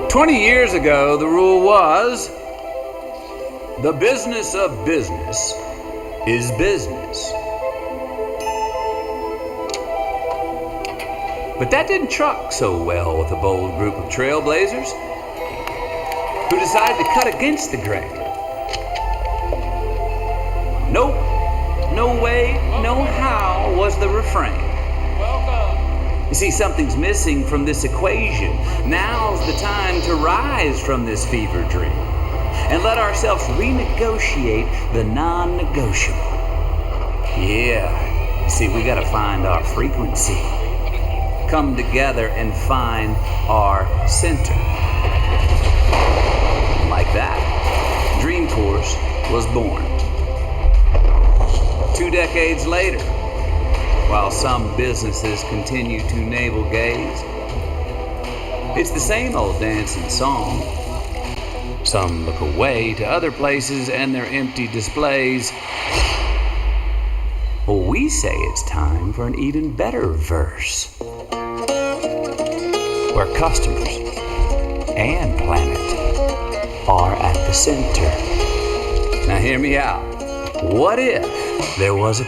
20 years ago, the rule was, the business of business is business. But that didn't truck so well with a bold group of trailblazers who decided to cut against the grain. Nope, no way, no how was the refrain. You see, something's missing from this equation. Now's the time to rise from this fever dream and let ourselves renegotiate the non-negotiable. Yeah, you see, we gotta find our frequency. Come together and find our center. Like that, Dreamforce was born. 2 decades later, while some businesses continue to navel gaze, it's the same old dancing song. Some look away to other places and their empty displays. Well, we say it's time for an even better verse, where customers and planet are at the center. Now hear me out. What if there was a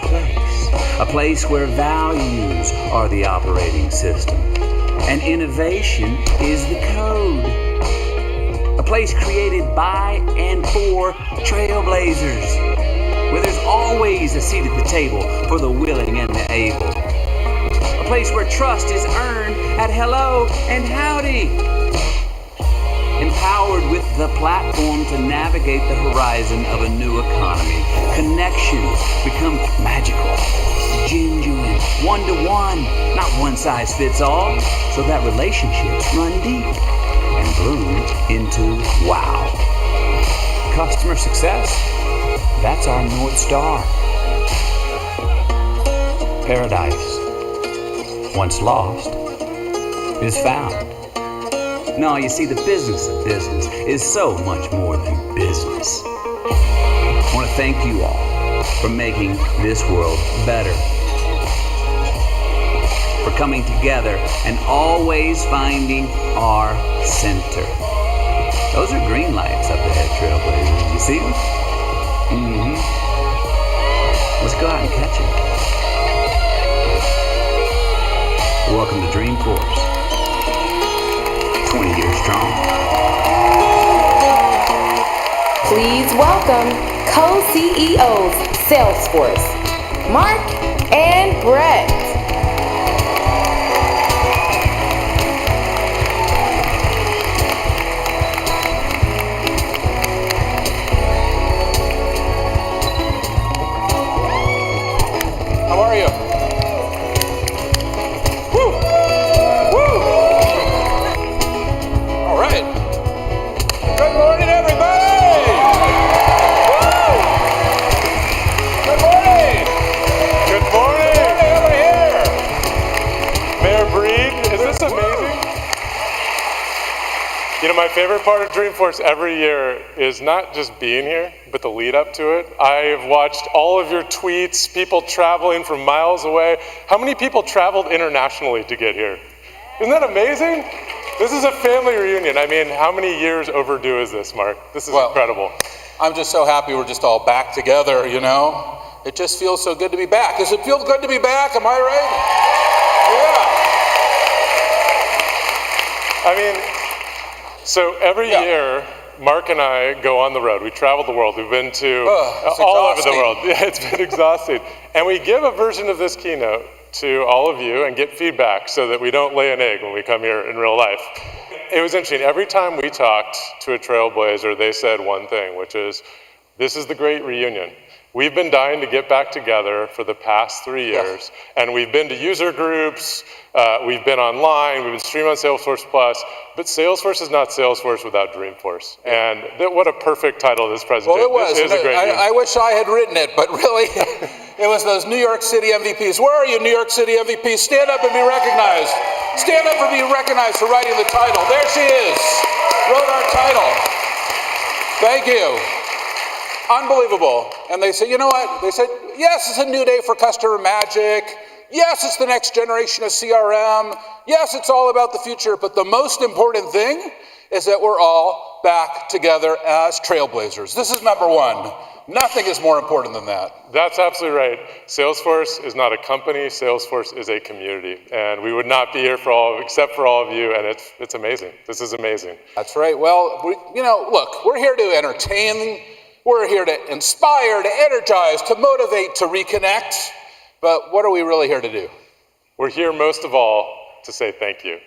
place where values are the operating system and innovation is the code? A place created by and for trailblazers, where there's always a seat at the table for the willing and the able. A place where trust is earned at hello and howdy. Empowered with the platform to navigate the horizon of a new economy. Connections become magical, genuine, one-to-one, not one-size-fits-all, so that relationships run deep and bloom into wow. Customer success, that's our North Star. Paradise, once lost, is found. No, you see, the business of business is so much more than business. I want to thank you all for making this world better, for coming together and always finding our center. Those are green lights up ahead, trailblazers. You see them? Let's go out and catch them. Welcome to Dreamforce. 20 years strong. Please welcome co-CEOs Salesforce, Mark and Brett. How are you? Good morning, everybody! Woo! Good morning! Good morning over here! Mayor Breed, is this amazing? You know, my favorite part of Dreamforce every year is not just being here, but the lead up to it. I've watched all of your tweets, people traveling from miles away. How many people traveled internationally to get here? Isn't that amazing? This is a family reunion. I mean, how many years overdue is this, Mark? This is incredible. I'm just so happy we're just all back together, you know? It just feels so good to be back. Does it feel good to be back? Am I right? Yeah. I mean, so every year, Mark and I go on the road. We travel the world. We've been to all over the world. Yeah, it's been exhausting. And we give a version of this keynote to all of you and get feedback so that we don't lay an egg when we come here in real life. It was interesting. Every time we talked to a trailblazer, they said one thing, which is, this is the great reunion. We've been dying to get back together for the past 3 years, and we've been to user groups, we've been online, we've been streaming on Salesforce Plus, but Salesforce is not Salesforce without Dreamforce. And what a perfect title of this presentation. Well, it was. This is a great I wish I had written it, but really, it was those New York City MVPs. Where are you, New York City MVPs? Stand up and be recognized. Stand up and be recognized for writing the title. There she is. Wrote our title. Thank you. Unbelievable. And they said, you know what? They said, yes, it's a new day for customer magic. Yes, it's the next generation of CRM. Yes, it's all about the future. But the most important thing is that we're all back together as trailblazers. This is number one. Nothing is more important than that. That's absolutely right. Salesforce is not a company. Salesforce is a community. And we would not be here except for all of you, and it's amazing. This is amazing. That's right. Well, look, we're here to entertain. We're here to inspire, to energize, to motivate, to reconnect. But what are we really here to do? We're here most of all to say thank you.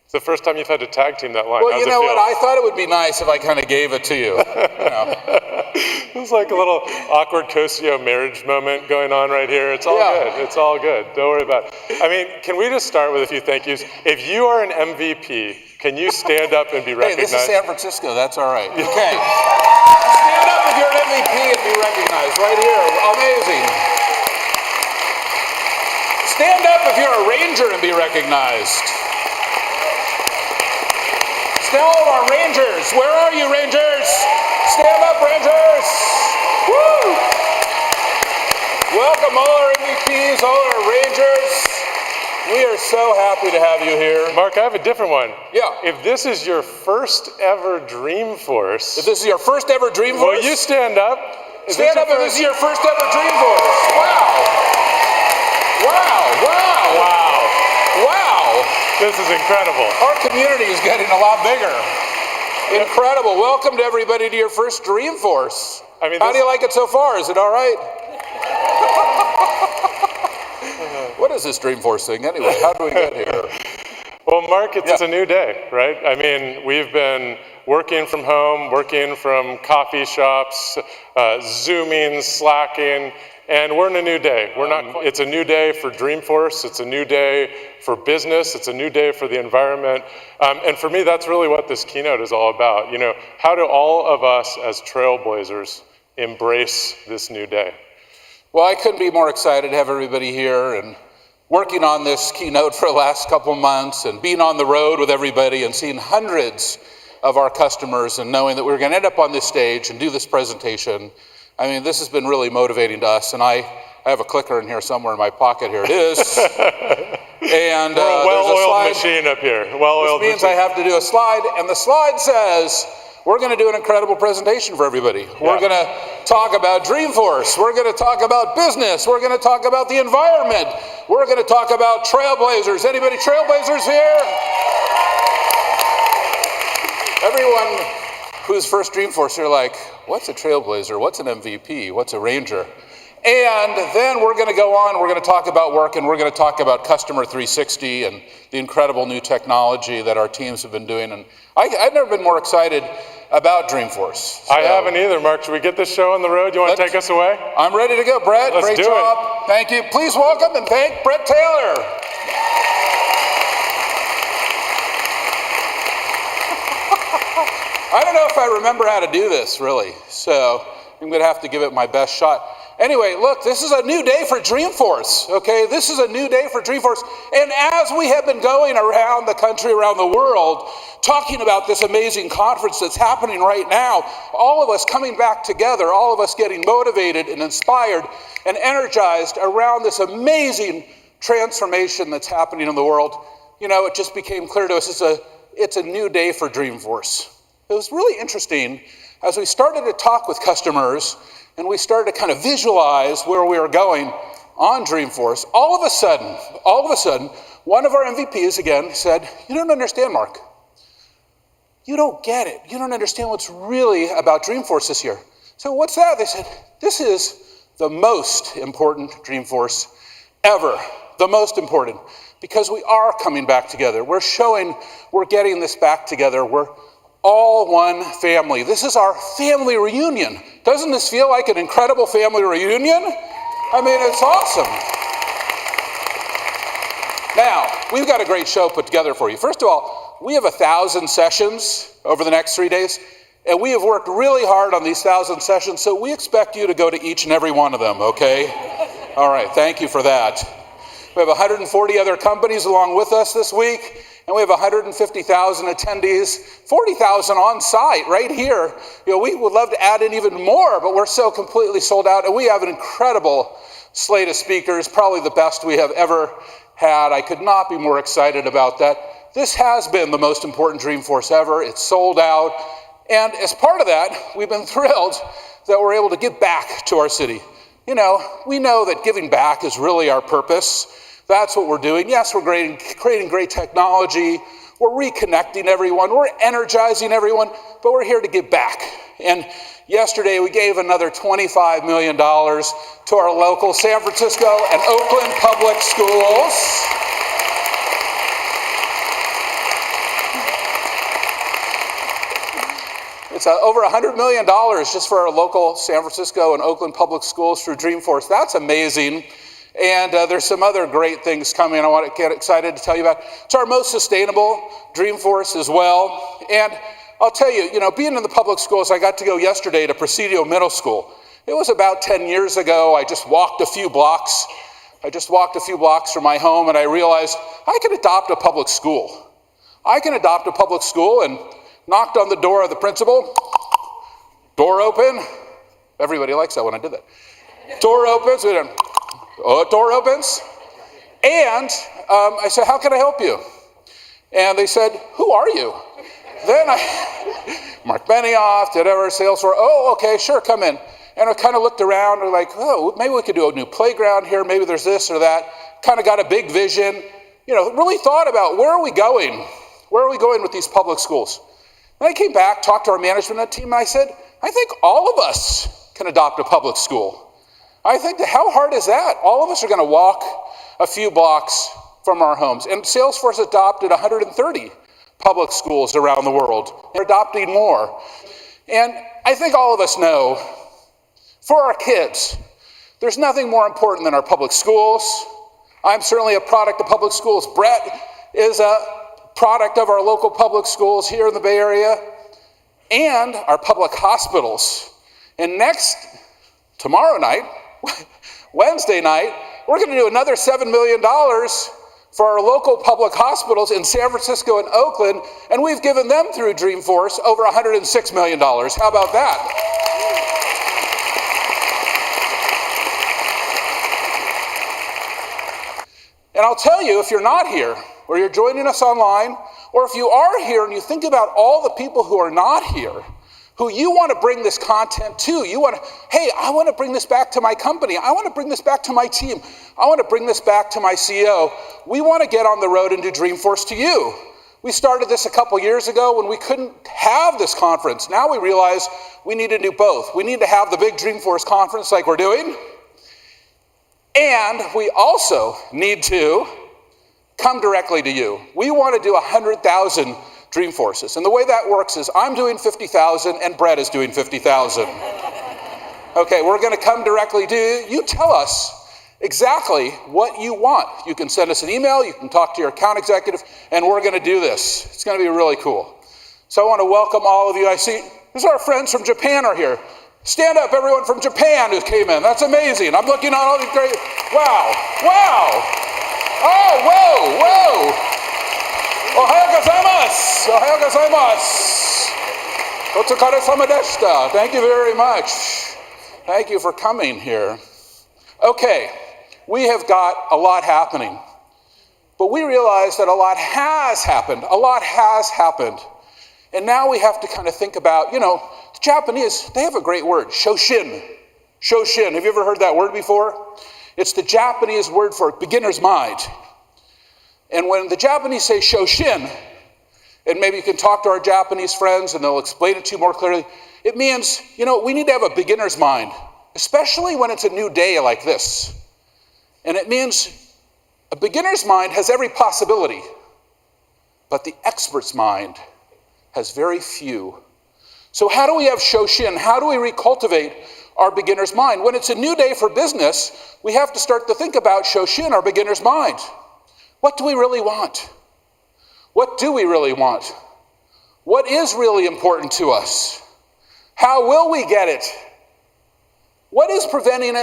It's the first time you've had to tag team that line. Well, How's you know it feel? what? I thought it would be nice if I kind of gave it to you. It was like a little awkward Cosio marriage moment going on right here. It's all good. It's all good. Don't worry about it. I mean, can we just start with a few thank yous? If you are an MVP, can you stand up and be recognized? Hey, this is San Francisco. That's all right. Okay. Stand up if you're an MVP and be recognized. Right here. Amazing. Stand up if you're a Ranger and be recognized. All of our Rangers, where are you, Rangers? Stand up, Rangers! Woo! Welcome all our MVPs, all our Rangers. We are so happy to have you here. Mark, I have a different one. Yeah. If this is your first ever Dreamforce. If this is your first ever Dreamforce? Will you stand up? Stand up if this is your first ever Dreamforce. Wow. Wow, wow. Wow. Wow. This is incredible. Our community is getting a lot bigger. Incredible. Welcome to everybody to your first Dreamforce. How do you like it so far? Is it all right? What is this Dreamforce thing anyway? How do we get here? Well, Mark, it's a new day, right? I mean, we've been working from home, working from coffee shops, Zooming, Slacking, and we're in a new day. It's a new day for Dreamforce. It's a new day for business. It's a new day for the environment. And for me, that's really what this keynote is all about. You know, how do all of us as trailblazers embrace this new day? Well, I couldn't be more excited to have everybody here and working on this keynote for the last couple months and being on the road with everybody and seeing hundreds of our customers and knowing that we're going to end up on this stage and do this presentation. I mean, this has been really motivating to us, and I have a clicker in here somewhere in my pocket. Here it is. And we're a well-oiled there's a slide. machine up here. Well-oiled This means machine. I have to do a slide, and the slide says, we're going to do an incredible presentation for everybody. We're going to talk about Dreamforce. We're going to talk about business. We're going to talk about the environment. We're going to talk about trailblazers. Anybody trailblazers here? Everyone who's first Dreamforce, you're like, what's a trailblazer? What's an MVP? What's a Ranger? And then we're going to go on, we're going to talk about work, and we're going to talk about Customer 360 and the incredible new technology that our teams have been doing. And I've never been more excited about Dreamforce. I haven't either, Mark. Should we get this show on the road? You want to take us away? I'm ready to go, Brett. Let's Great do job. Thank you. Please welcome and thank Brett Taylor. I don't know if I remember how to do this, really, so I'm going to have to give it my best shot. Anyway, look, this is a new day for Dreamforce, okay? This is a new day for Dreamforce. And as we have been going around the country, around the world, talking about this amazing conference that's happening right now, all of us coming back together, all of us getting motivated and inspired and energized around this amazing transformation that's happening in the world, you know, it just became clear to us it's a new day for Dreamforce. It was really interesting as we started to talk with customers and we started to kind of visualize where we were going on Dreamforce. All of a sudden, one of our MVPs again said, "You don't understand, Mark. You don't get it. You don't understand what's really about Dreamforce this year." So what's that? They said, "This is the most important Dreamforce ever. The most important. Because we are coming back together. We're showing we're getting this back together. We're all one family. This is our family reunion. Doesn't this feel like an incredible family reunion? I mean, it's awesome." Now, we've got a great show put together for you. First of all, we have 1,000 sessions over the next 3 days, and we have worked really hard on these 1,000 sessions, so we expect you to go to each and every one of them, okay? All right, thank you for that. We have 140 other companies along with us this week, and we have 150,000 attendees, 40,000 on site right here. You know, we would love to add in even more, but we're so completely sold out, and we have an incredible slate of speakers, probably the best we have ever had. I could not be more excited about that. This has been the most important Dreamforce ever. It's sold out. And as part of that, we've been thrilled that we're able to give back to our city. You know, we know that giving back is really our purpose. That's what we're doing. Yes, we're creating great technology. We're reconnecting everyone. We're energizing everyone, but we're here to give back. And yesterday, we gave another $25 million to our local San Francisco and Oakland public schools. It's over $100 million just for our local San Francisco and Oakland public schools through Dreamforce. That's amazing. And there's some other great things coming I want to get excited to tell you about. It's our most sustainable Dreamforce as well. And I'll tell you, being in the public schools, I got to go yesterday to Presidio Middle School. It was about 10 years ago. I just walked a few blocks from my home, and I realized I could adopt a public school. I can adopt a public school, and knocked on the door of the principal. Door open. Everybody likes that when I did that. Door opens. Door opens. And I said, how can I help you? And they said, who are you? Then Mark Benioff, whatever, Salesforce. Oh, okay, sure, come in. And I kind of looked around and like, oh, maybe we could do a new playground here. Maybe there's this or that. Kind of got a big vision. Really thought about where are we going? Where are we going with these public schools? And I came back, talked to our management team, and I said, I think all of us can adopt a public school. I think how hard is that? All of us are going to walk a few blocks from our homes. And Salesforce adopted 130 public schools around the world. They're adopting more. And I think all of us know, for our kids, there's nothing more important than our public schools. I'm certainly a product of public schools. Brett is a product of our local public schools here in the Bay Area and our public hospitals. And tomorrow night, Wednesday night, we're going to do another $7 million for our local public hospitals in San Francisco and Oakland, and we've given them through Dreamforce over $106 million. How about that? And I'll tell you, if you're not here, or you're joining us online, or if you are here and you think about all the people who are not here, who you want to bring this content to, hey, I want to bring this back to my company. I want to bring this back to my team. I want to bring this back to my CEO. We want to get on the road and do Dreamforce to you. We started this a couple years ago when we couldn't have this conference. Now we realize we need to do both. We need to have the big Dreamforce conference like we're doing, and we also need to come directly to you. We want to do 100,000 Dreamforces. And the way that works is I'm doing 50,000 and Brett is doing 50,000. Okay, we're going to come directly to you. You tell us exactly what you want. You can send us an email, you can talk to your account executive, and we're going to do this. It's going to be really cool. So I want to welcome all of you. I see, these are our friends from Japan are here. Stand up, everyone from Japan who came in. That's amazing. I'm looking at all these great, wow. Oh, whoa. Ohayou gozaimasu. Ohayou gozaimasu. Otsukare-sama deshita. Thank you very much. Thank you for coming here. Okay, we have got a lot happening, but we realize that a lot has happened. And now we have to kind of think about, the Japanese, they have a great word, shoshin. Shoshin, have you ever heard that word before? It's the Japanese word for beginner's mind. And when the Japanese say shoshin, and maybe you can talk to our Japanese friends and they'll explain it to you more clearly, it means, we need to have a beginner's mind, especially when it's a new day like this. And it means a beginner's mind has every possibility, but the expert's mind has very few. So how do we have shoshin? How do we recultivate our beginner's mind? When it's a new day for business, we have to start to think about shoshin, our beginner's mind. What do we really want? What do we really want? What is really important to us? How will we get it? What is preventing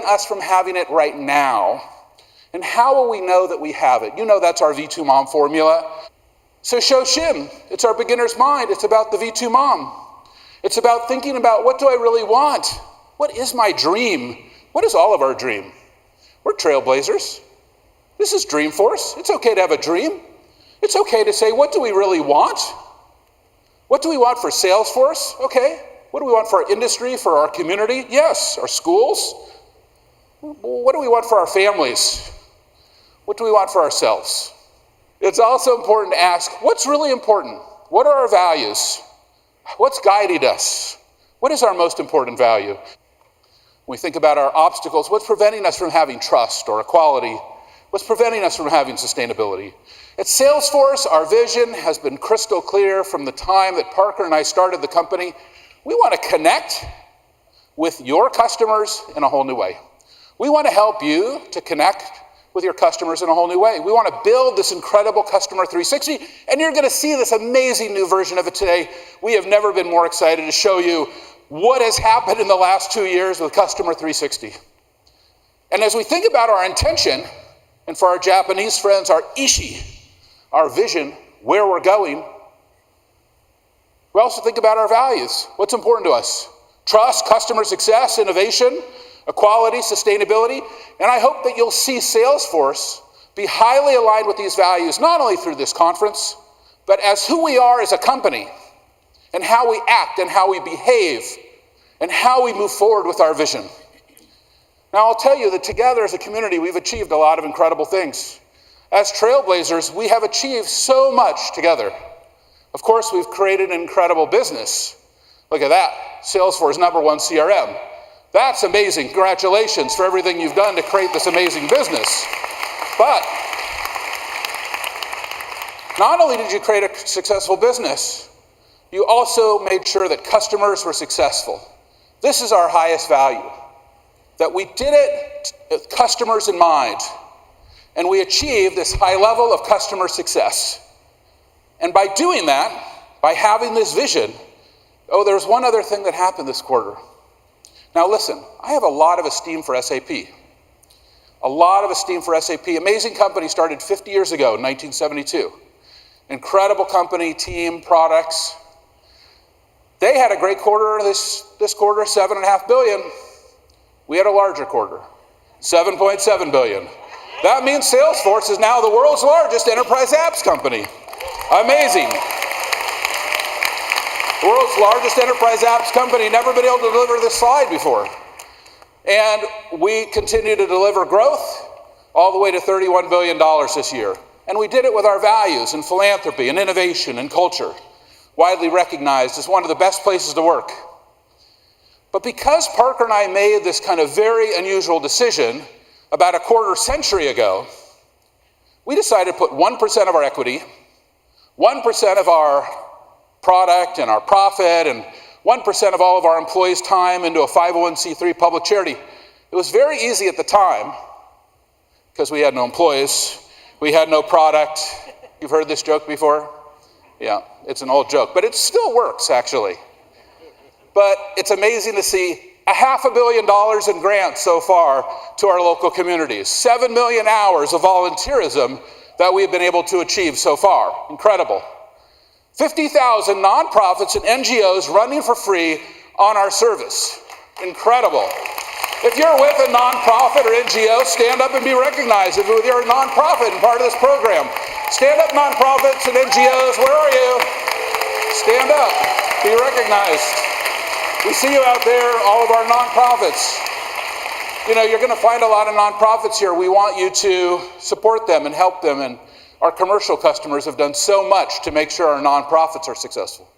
us from having it right now? And how will we know that we have it? That's our V2 Mom formula. So shoshin, it's our beginner's mind. It's about the V2 Mom. It's about thinking about, what do I really want? What is my dream? What is all of our dream? We're trailblazers. This is Dreamforce. It's okay to have a dream. It's okay to say, what do we really want? What do we want for Salesforce? Okay. What do we want for our industry, for our community? Yes. Our schools? What do we want for our families? What do we want for ourselves? It's also important to ask, what's really important? What are our values? What's guiding us? What is our most important value? When we think about our obstacles, what's preventing us from having trust or equality? What's preventing us from having sustainability? At Salesforce, our vision has been crystal clear from the time that Parker and I started the company. We want to connect with your customers in a whole new way. We want to help you to connect with your customers in a whole new way. We want to build this incredible Customer 360, and you're going to see this amazing new version of it today. We have never been more excited to show you what has happened in the last 2 years with Customer 360. And as we think about our intention, and for our Japanese friends, our ishi, our vision, where we're going, we also think about our values. What's important to us? Trust, customer success, innovation, equality, sustainability. And I hope that you'll see Salesforce be highly aligned with these values, not only through this conference, but as who we are as a company, and how we act and how we behave, and how we move forward with our vision. Now, I'll tell you that together as a community, we've achieved a lot of incredible things. As trailblazers, we have achieved so much together. Of course, we've created an incredible business. Look at that, Salesforce #1 CRM. That's amazing. Congratulations for everything you've done to create this amazing business. But not only did you create a successful business, you also made sure that customers were successful. This is our highest value, that we did it with customers in mind, and we achieved this high level of customer success. And by doing that, by having this vision, there's one other thing that happened this quarter. Now listen, I have a lot of esteem for SAP. A lot of esteem for SAP. Amazing company, started 50 years ago in 1972. Incredible company, team, products. They had a great quarter this quarter, $7.5 billion. We had a larger quarter, $7.7 billion. That means Salesforce is now the world's largest enterprise apps company. Amazing. The world's largest enterprise apps company, never been able to deliver this slide before. And we continue to deliver growth all the way to $31 billion this year. And we did it with our values and philanthropy and innovation and culture, widely recognized as one of the best places to work. But because Parker and I made this kind of very unusual decision about a quarter century ago, we decided to put 1% of our equity, 1% of our product and our profit, and 1% of all of our employees' time into a 501c3 public charity. It was very easy at the time, because we had no employees, we had no product. You've heard this joke before? Yeah, it's an old joke, but it still works, actually. But it's amazing to see $500 million in grants so far to our local communities, 7 million hours of volunteerism that we've been able to achieve so far. Incredible. 50,000 nonprofits and NGOs running for free on our service. Incredible. If you're with a nonprofit or NGO, stand up and be recognized. If you're a nonprofit and part of this program, stand up, nonprofits and NGOs, where are you? Stand up, be recognized. We see you out there, all of our nonprofits. You know, you're going to find a lot of nonprofits here. We want you to support them and help them, and our commercial customers have done so much to make sure our nonprofits are successful.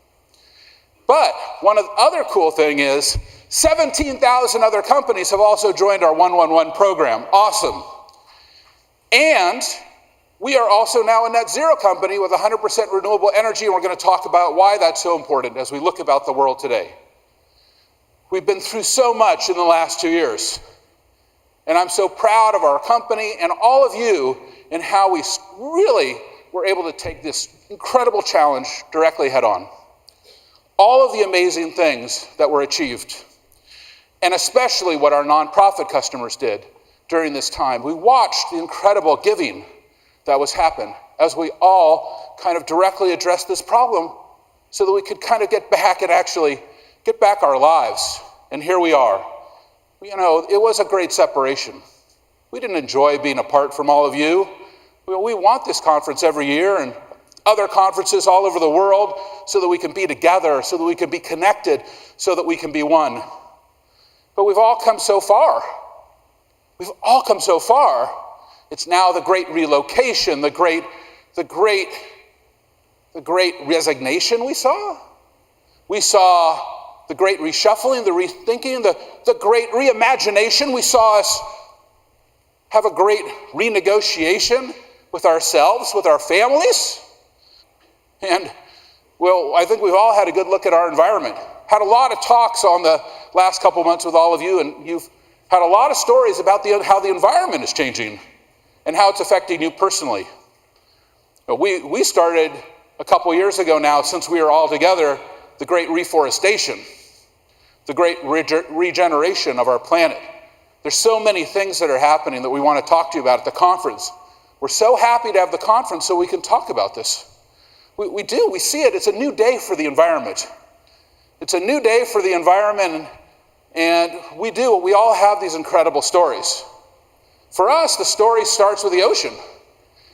But one of the other cool thing is 17,000 other companies have also joined our 111 program. Awesome. And we are also now a net zero company with 100% renewable energy, and we're going to talk about why that's so important as we look about the world today. We've been through so much in the last 2 years, and I'm so proud of our company and all of you in how we really were able to take this incredible challenge directly head on. All of the amazing things that were achieved, and especially what our nonprofit customers did during this time. We watched the incredible giving that was happening as we all kind of directly addressed this problem so that we could kind of get back and actually get back our lives. And here we are. You know, it was a great separation. We didn't enjoy being apart from all of you. We want this conference every year and other conferences all over the world so that we can be together, so that we can be connected, so that we can be one. But we've all come so far. We've all come so far. It's now the great relocation, the great resignation we saw. We saw the great reshuffling, the rethinking, the great reimagination. We saw us have a great renegotiation with ourselves, with our families. And, well, I think we've all had a good look at our environment. Had a lot of talks on the last couple months with all of you, and you've had a lot of stories about how the environment is changing and how it's affecting you personally. We started a couple years ago now, since we were all together, the great reforestation, the great regeneration of our planet. There's so many things that are happening that we want to talk to you about at the conference. We're so happy to have the conference so we can talk about this. We see it. It's a new day for the environment. It's a new day for the environment, and we all have these incredible stories. For us, the story starts with the ocean.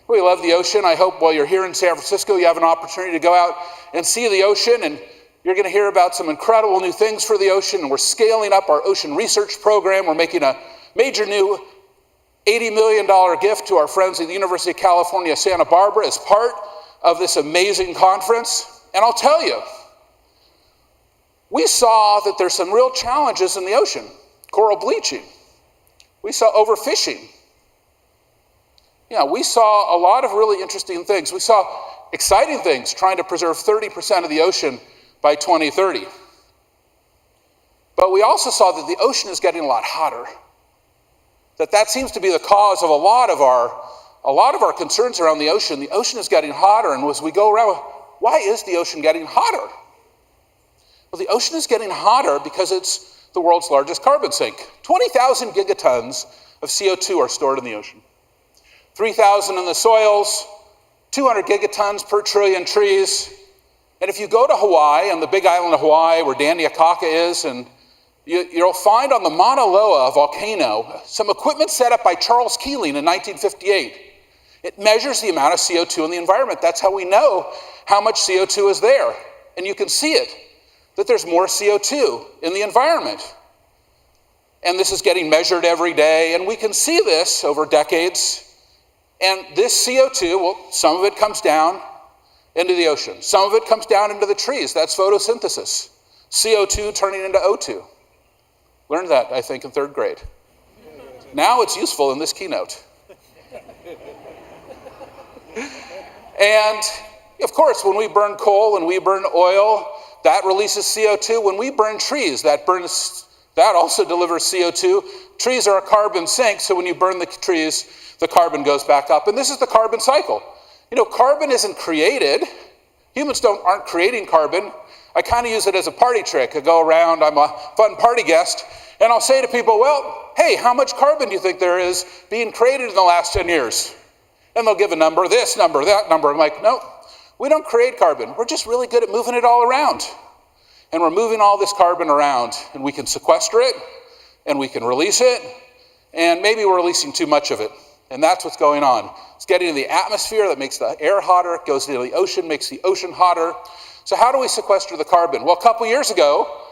We love the ocean. I hope while you're here in San Francisco, you have an opportunity to go out and see the ocean, and you're going to hear about some incredible new things for the ocean, and we're scaling up our ocean research program. We're making a major new $80 million gift to our friends at the University of California, Santa Barbara as part of this amazing conference. And I'll tell you, we saw that there's some real challenges in the ocean. Coral bleaching. We saw overfishing. We saw a lot of really interesting things. We saw exciting things, trying to preserve 30% of the ocean by 2030. But we also saw that the ocean is getting a lot hotter. That seems to be the cause of a lot of our concerns around the ocean. The ocean is getting hotter, and as we go around, why is the ocean getting hotter? Well, the ocean is getting hotter because it's the world's largest carbon sink. 20,000 gigatons of CO2 are stored in the ocean. 3,000 in the soils, 200 gigatons per trillion trees. And if you go to Hawaii, on the big island of Hawaii where Daniakaka is, and you'll find on the Mauna Loa volcano some equipment set up by Charles Keeling in 1958. It measures the amount of CO2 in the environment. That's how we know how much CO2 is there. And you can see it, that there's more CO2 in the environment. And this is getting measured every day, and we can see this over decades. And this CO2, well, some of it comes down into the ocean. Some of it comes down into the trees. That's photosynthesis. CO2 turning into O2. Learned that, I think, in 3rd grade. Now it's useful in this keynote. And, of course, when we burn coal and we burn oil, that releases CO2. When we burn trees, that also delivers CO2. Trees are a carbon sink, so when you burn the trees, the carbon goes back up. And this is the carbon cycle. Carbon isn't created. Humans aren't creating carbon. I kind of use it as a party trick. I go around, I'm a fun party guest, and I'll say to people, well, hey, how much carbon do you think there is being created in the last 10 years? And they'll give a number, this number, that number. I'm like, no, we don't create carbon. We're just really good at moving it all around. And we're moving all this carbon around, and we can sequester it, and we can release it, and maybe we're releasing too much of it. And that's what's going on. It's getting in the atmosphere that makes the air hotter. It goes into the ocean, makes the ocean hotter. So how do we sequester the carbon? Well, a couple years ago,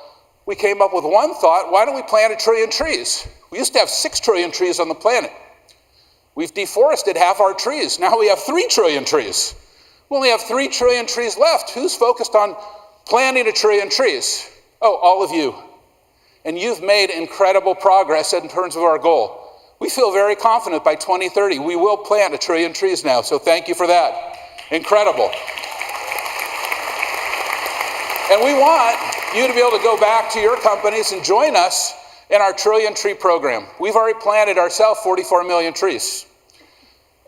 we came up with one thought. Why don't we plant 1 trillion trees? We used to have 6 trillion trees on the planet. We've deforested half our trees. Now we have 3 trillion trees. We only have 3 trillion trees left. Who's focused on planting 1 trillion trees? Oh, all of you. And you've made incredible progress in terms of our goal. We feel very confident by 2030 we will plant 1 trillion trees now, so thank you for that. Incredible. And we want you to be able to go back to your companies and join us in our trillion tree program. We've already planted ourselves 44 million trees.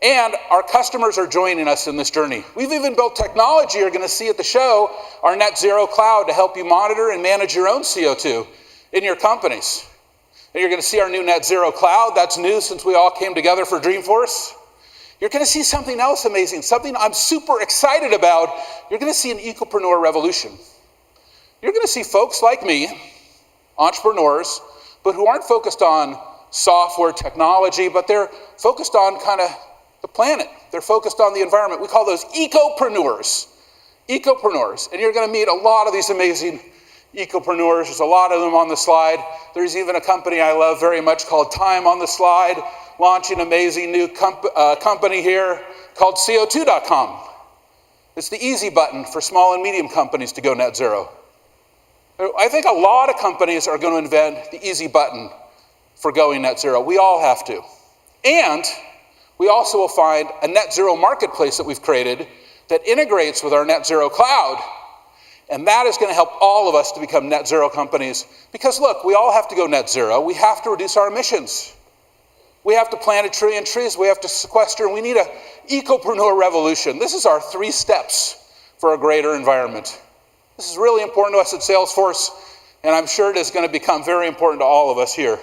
And our customers are joining us in this journey. We've even built technology you're going to see at the show, our net zero cloud, to help you monitor and manage your own CO2 in your companies. And you're going to see our new net zero cloud. That's new since we all came together for Dreamforce. You're going to see something else amazing, something I'm super excited about. You're going to see an ecopreneur revolution. You're going to see folks like me, entrepreneurs, but who aren't focused on software technology, but they're focused on kind of the planet. They're focused on the environment. We call those ecopreneurs. Ecopreneurs. And you're going to meet a lot of these amazing ecopreneurs. There's a lot of them on the slide. There's even a company I love very much called Time on the slide, launching an amazing new company here called CO2.com. It's the easy button for small and medium companies to go net zero. I think a lot of companies are going to invent the easy button for going net zero. We all have to. And we also will find a net zero marketplace that we've created that integrates with our net zero cloud. And that is going to help all of us to become net zero companies. Because look, we all have to go net zero. We have to reduce our emissions. We have to plant 1 trillion trees. We have to sequester. And we need an ecopreneur revolution. This is our 3 steps for a greater environment. This is really important to us at Salesforce. And I'm sure it is going to become very important to all of us here.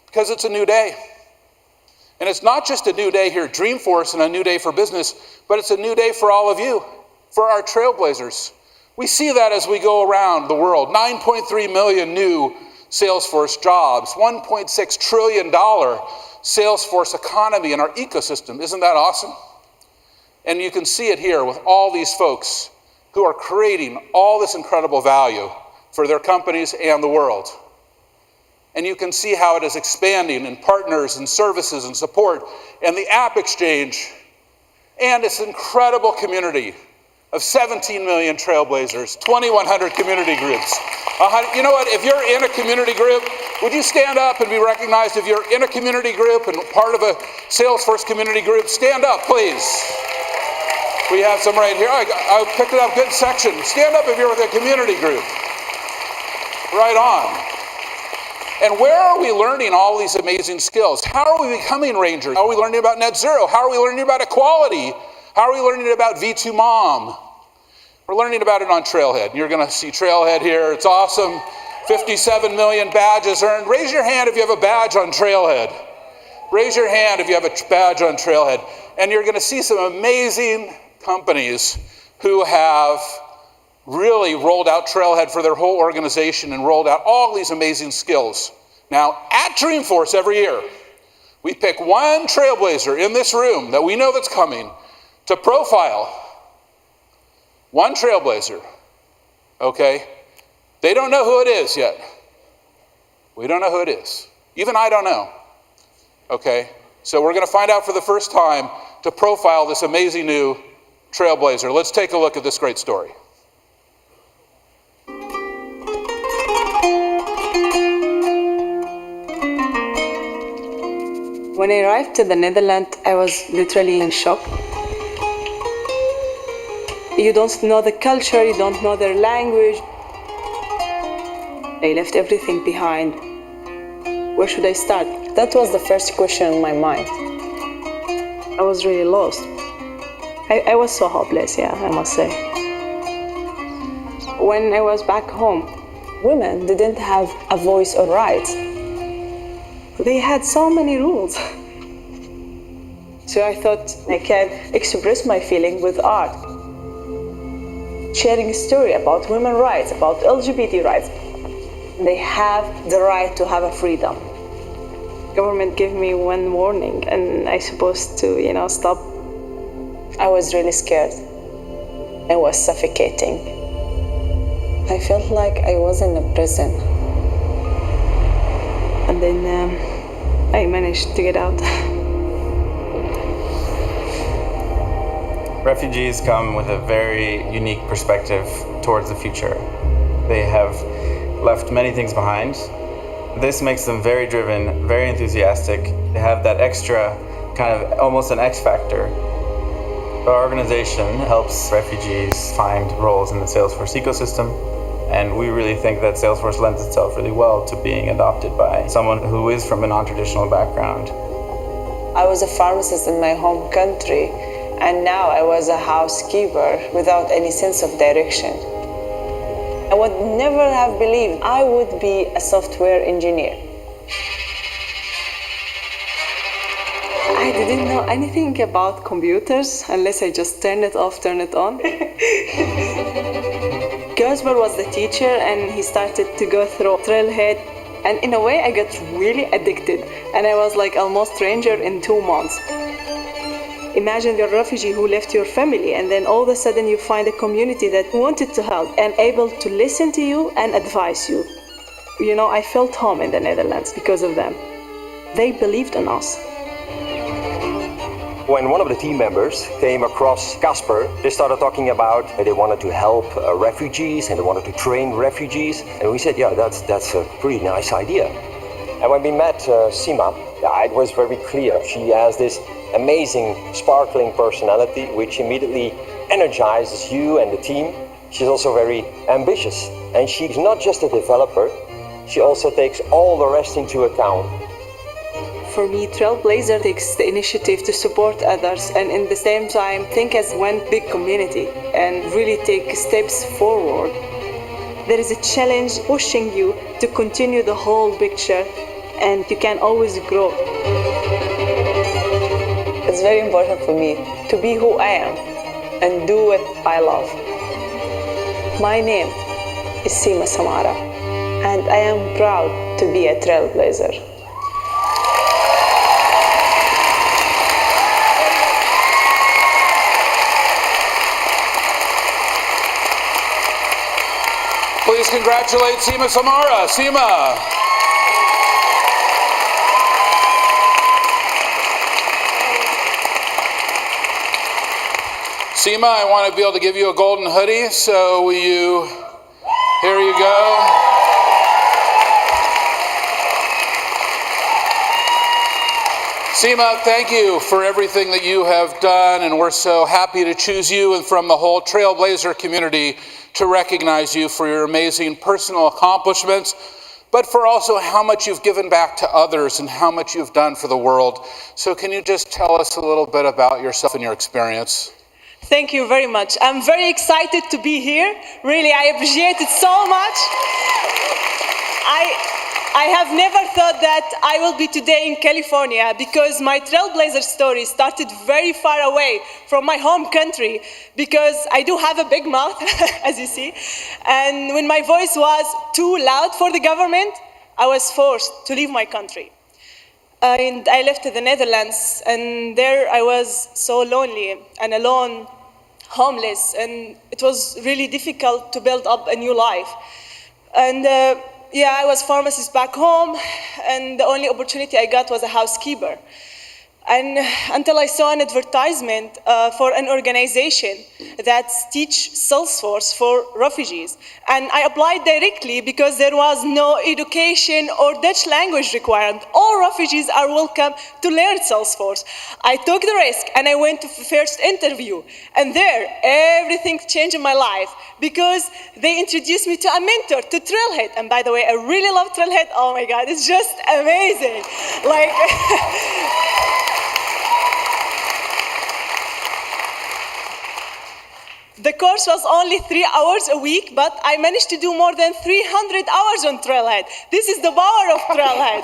Because it's a new day. And it's not just a new day here at Dreamforce and a new day for business, but it's a new day for all of you, for our trailblazers. We see that as we go around the world. 9.3 million new Salesforce jobs, $1.6 trillion Salesforce economy in our ecosystem. Isn't that awesome? And you can see it here with all these folks who are creating all this incredible value for their companies and the world. And you can see how it is expanding in partners and services and support and the app exchange and this incredible community of 17 million trailblazers, 2,100 community groups. You know what, if you're in a community group, would you stand up and be recognized? If you're in a community group and part of a Salesforce community group, stand up, please. We have some right here. I picked it up, good section. Stand up if you're with a community group. Right on. And where are we learning all these amazing skills? How are we becoming rangers? How are we learning about net zero? How are we learning about equality? How are we learning about V2 Mom? We're learning about it on Trailhead. You're going to see Trailhead here. It's awesome. 57 million badges earned. Raise your hand if you have a badge on Trailhead. Raise your hand if you have a badge on Trailhead. And you're going to see some amazing companies who have really rolled out Trailhead for their whole organization and rolled out all these amazing skills. Now, at Dreamforce every year, we pick one trailblazer in this room that we know that's coming to profile. One trailblazer, okay? They don't know who it is yet. We don't know who it is. Even I don't know, okay? So we're going to find out for the first time to profile this amazing new trailblazer. Let's take a look at this great story. When I arrived to the Netherlands, I was literally in shock. You don't know the culture, you don't know their language. I left everything behind. Where should I start? That was the first question in my mind. I was really lost. I was so hopeless, yeah, I must say. When I was back home, women didn't have a voice or rights. They had so many rules. So I thought I can express my feeling with art. Sharing a story about women's rights, about LGBT rights. They have the right to have a freedom. Government gave me one warning and I supposed to, stop. I was really scared. I was suffocating. I felt like I was in a prison. And then I managed to get out. Refugees come with a very unique perspective towards the future. They have left many things behind. This makes them very driven, very enthusiastic. They have that extra kind of almost an X factor. Our organization helps refugees find roles in the Salesforce ecosystem, and we really think that Salesforce lends itself really well to being adopted by someone who is from a non-traditional background. I was a pharmacist in my home country, and now I was a housekeeper without any sense of direction. I would never have believed I would be a software engineer. I didn't know anything about computers unless I just turn it off, turn it on. Gosper was the teacher and he started to go through Trailhead. And in a way, I got really addicted. And I was like almost stranger in 2 months. Imagine you're a refugee who left your family, and then all of a sudden you find a community that wanted to help and able to listen to you and advise you. You know, I felt home in the Netherlands because of them. They believed in us. When one of the team members came across Casper, they started talking about they wanted to help refugees and they wanted to train refugees. And we said, yeah, that's a pretty nice idea. And when we met Sima, it was very clear. She has this amazing, sparkling personality, which immediately energizes you and the team. She's also very ambitious. And she's not just a developer, she also takes all the rest into account. For me, Trailblazer takes the initiative to support others and in the same time think as one big community and really take steps forward. There is a challenge pushing you to continue the whole picture, and you can always grow. It's very important for me to be who I am and do what I love. My name is Sima Samara, and I am proud to be a Trailblazer. Please congratulate Sima Samara. Sima. Sima, I want to be able to give you a golden hoodie, so here you go. Sima, thank you for everything that you have done, and we're so happy to choose you and from the whole Trailblazer community to recognize you for your amazing personal accomplishments, but for also how much you've given back to others and how much you've done for the world. So can you just tell us a little bit about yourself and your experience? Thank you very much. I'm very excited to be here. Really, I appreciate it so much. I have never thought that I will be today in California because my Trailblazer story started very far away from my home country because I do have a big mouth, as you see. And when my voice was too loud for the government, I was forced to leave my country. And I left the Netherlands, and there I was so lonely and alone, homeless, and it was really difficult to build up a new life. And I was pharmacist back home, and the only opportunity I got was a housekeeper. And until I saw an advertisement for an organization that teach Salesforce for refugees. And I applied directly because there was no education or Dutch language requirement. All refugees are welcome to learn Salesforce. I took the risk and I went to the first interview. And there, everything changed in my life because they introduced me to a mentor, to Trailhead. And by the way, I really love Trailhead. Oh my God, it's just amazing. Like, the course was only 3 hours a week, but I managed to do more than 300 hours on Trailhead. This is the power of Trailhead.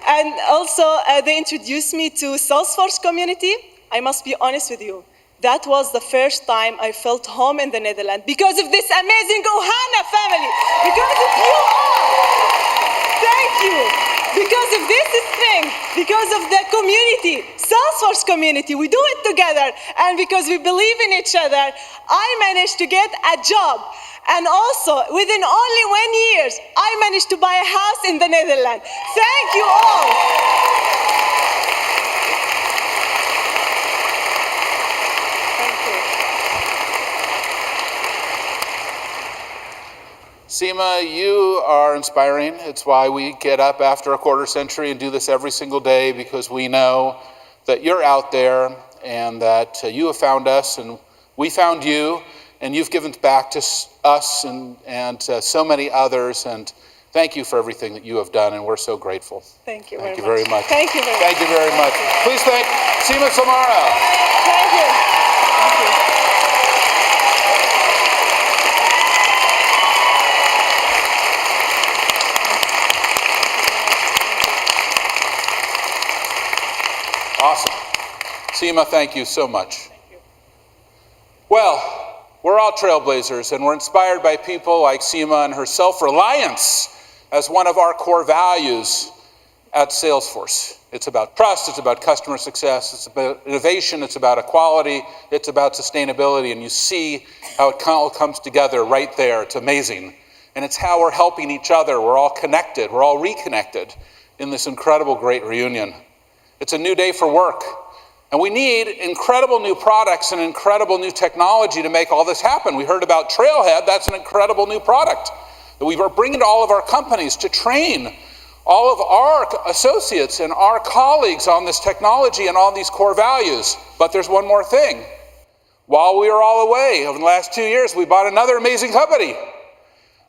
And also, they introduced me to Salesforce community. I must be honest with you. That was the first time I felt home in the Netherlands because of this amazing Ohana family, because of you all. Thank you. Because of this thing, because of the community, Salesforce community, we do it together. And because we believe in each other, I managed to get a job. And also, within only 1 year, I managed to buy a house in the Netherlands. Thank you all. Sima, you are inspiring. It's why we get up after a quarter century and do this every single day, because we know that you're out there and that you have found us and we found you, and you've given back to us and so many others. And thank you for everything that you have done, and we're so grateful. Thank you very much. Thank you very much. Thank you very much. Please thank Sima Samara. Thank you. Thank you. Awesome. Sima, thank you so much. Thank you. Well, we're all trailblazers, and we're inspired by people like Sima and her self-reliance as one of our core values at Salesforce. It's about trust, it's about customer success, it's about innovation, it's about equality, it's about sustainability, and you see how it all comes together right there. It's amazing. And it's how we're helping each other. We're all connected, we're all reconnected in this incredible great reunion. It's a new day for work. And we need incredible new products and incredible new technology to make all this happen. We heard about Trailhead. That's an incredible new product that we are bringing to all of our companies to train all of our associates and our colleagues on this technology and on these core values. But there's one more thing. While we were all away over the last 2 years, we bought another amazing company.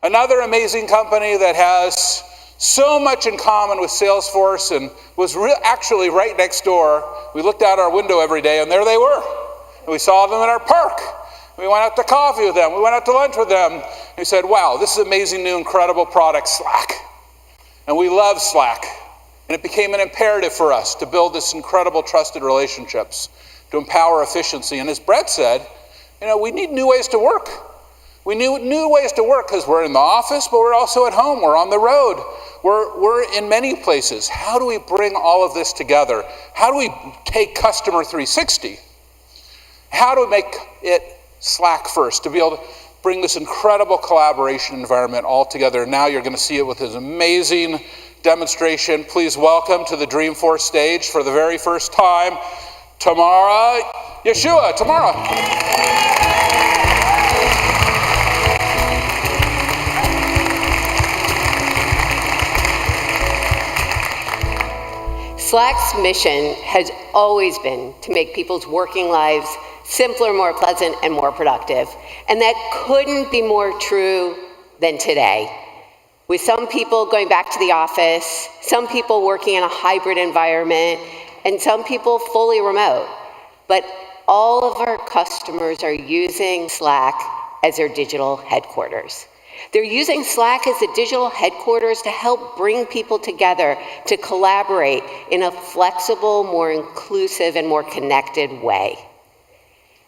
Another amazing company that has so much in common with Salesforce and was actually right next door. We looked out our window every day and there they were. And we saw them in our park. We went out to coffee with them. We went out to lunch with them. And we said, wow, this is amazing, new, incredible product, Slack. And we love Slack. And it became an imperative for us to build this incredible trusted relationships, to empower efficiency. And as Brett said, we need new ways to work. We need new ways to work because we're in the office, but we're also at home. We're on the road. We're in many places. How do we bring all of this together? How do we take Customer 360? How do we make it Slack first to be able to bring this incredible collaboration environment all together? Now you're going to see it with this amazing demonstration. Please welcome to the Dreamforce stage for the very first time, Tamara Yeshua. Tamara. Slack's mission has always been to make people's working lives simpler, more pleasant, and more productive. And that couldn't be more true than today. With some people going back to the office, some people working in a hybrid environment, and some people fully remote. But all of our customers are using Slack as their digital headquarters. They're using Slack as the digital headquarters to help bring people together to collaborate in a flexible, more inclusive, and more connected way.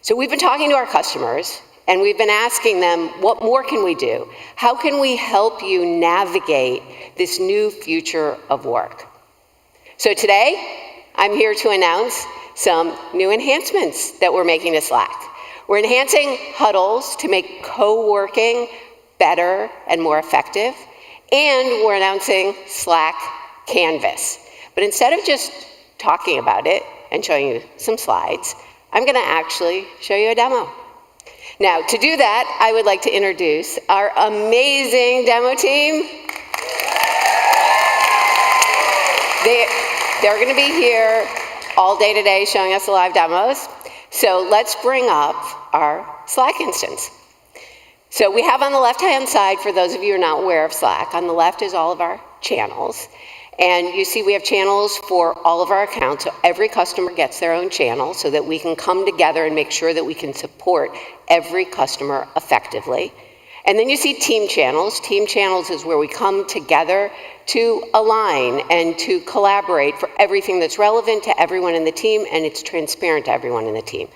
So we've been talking to our customers, and we've been asking them, what more can we do? How can we help you navigate this new future of work? So today, I'm here to announce some new enhancements that we're making to Slack. We're enhancing huddles to make co-working better and more effective, and we're announcing Slack Canvas. But instead of just talking about it and showing you some slides, I'm going to actually show you a demo. Now, to do that, I would like to introduce our amazing demo team. They're going to be here all day today showing us the live demos. So let's bring up our Slack instance. So we have on the left-hand side, for those of you who are not aware of Slack, on the left is all of our channels. And you see we have channels for all of our accounts, so every customer gets their own channel so that we can come together and make sure that we can support every customer effectively. And then you see team channels. Team channels is where we come together to align and to collaborate for everything that's relevant to everyone in the team, and it's transparent to everyone in the team.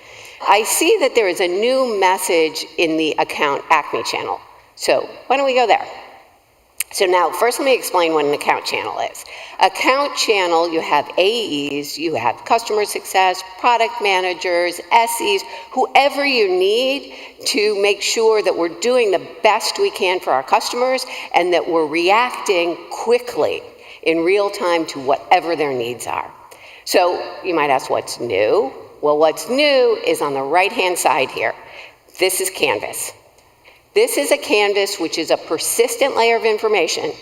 I see that there is a new message in the account Acme channel. So why don't we go there? So now, first let me explain what an account channel is. Account channel, you have AEs, you have customer success, product managers, SEs, whoever you need to make sure that we're doing the best we can for our customers and that we're reacting quickly in real time to whatever their needs are. So you might ask, what's new? Well, what's new is on the right-hand side here. This is Canvas. This is a canvas which is a persistent layer of information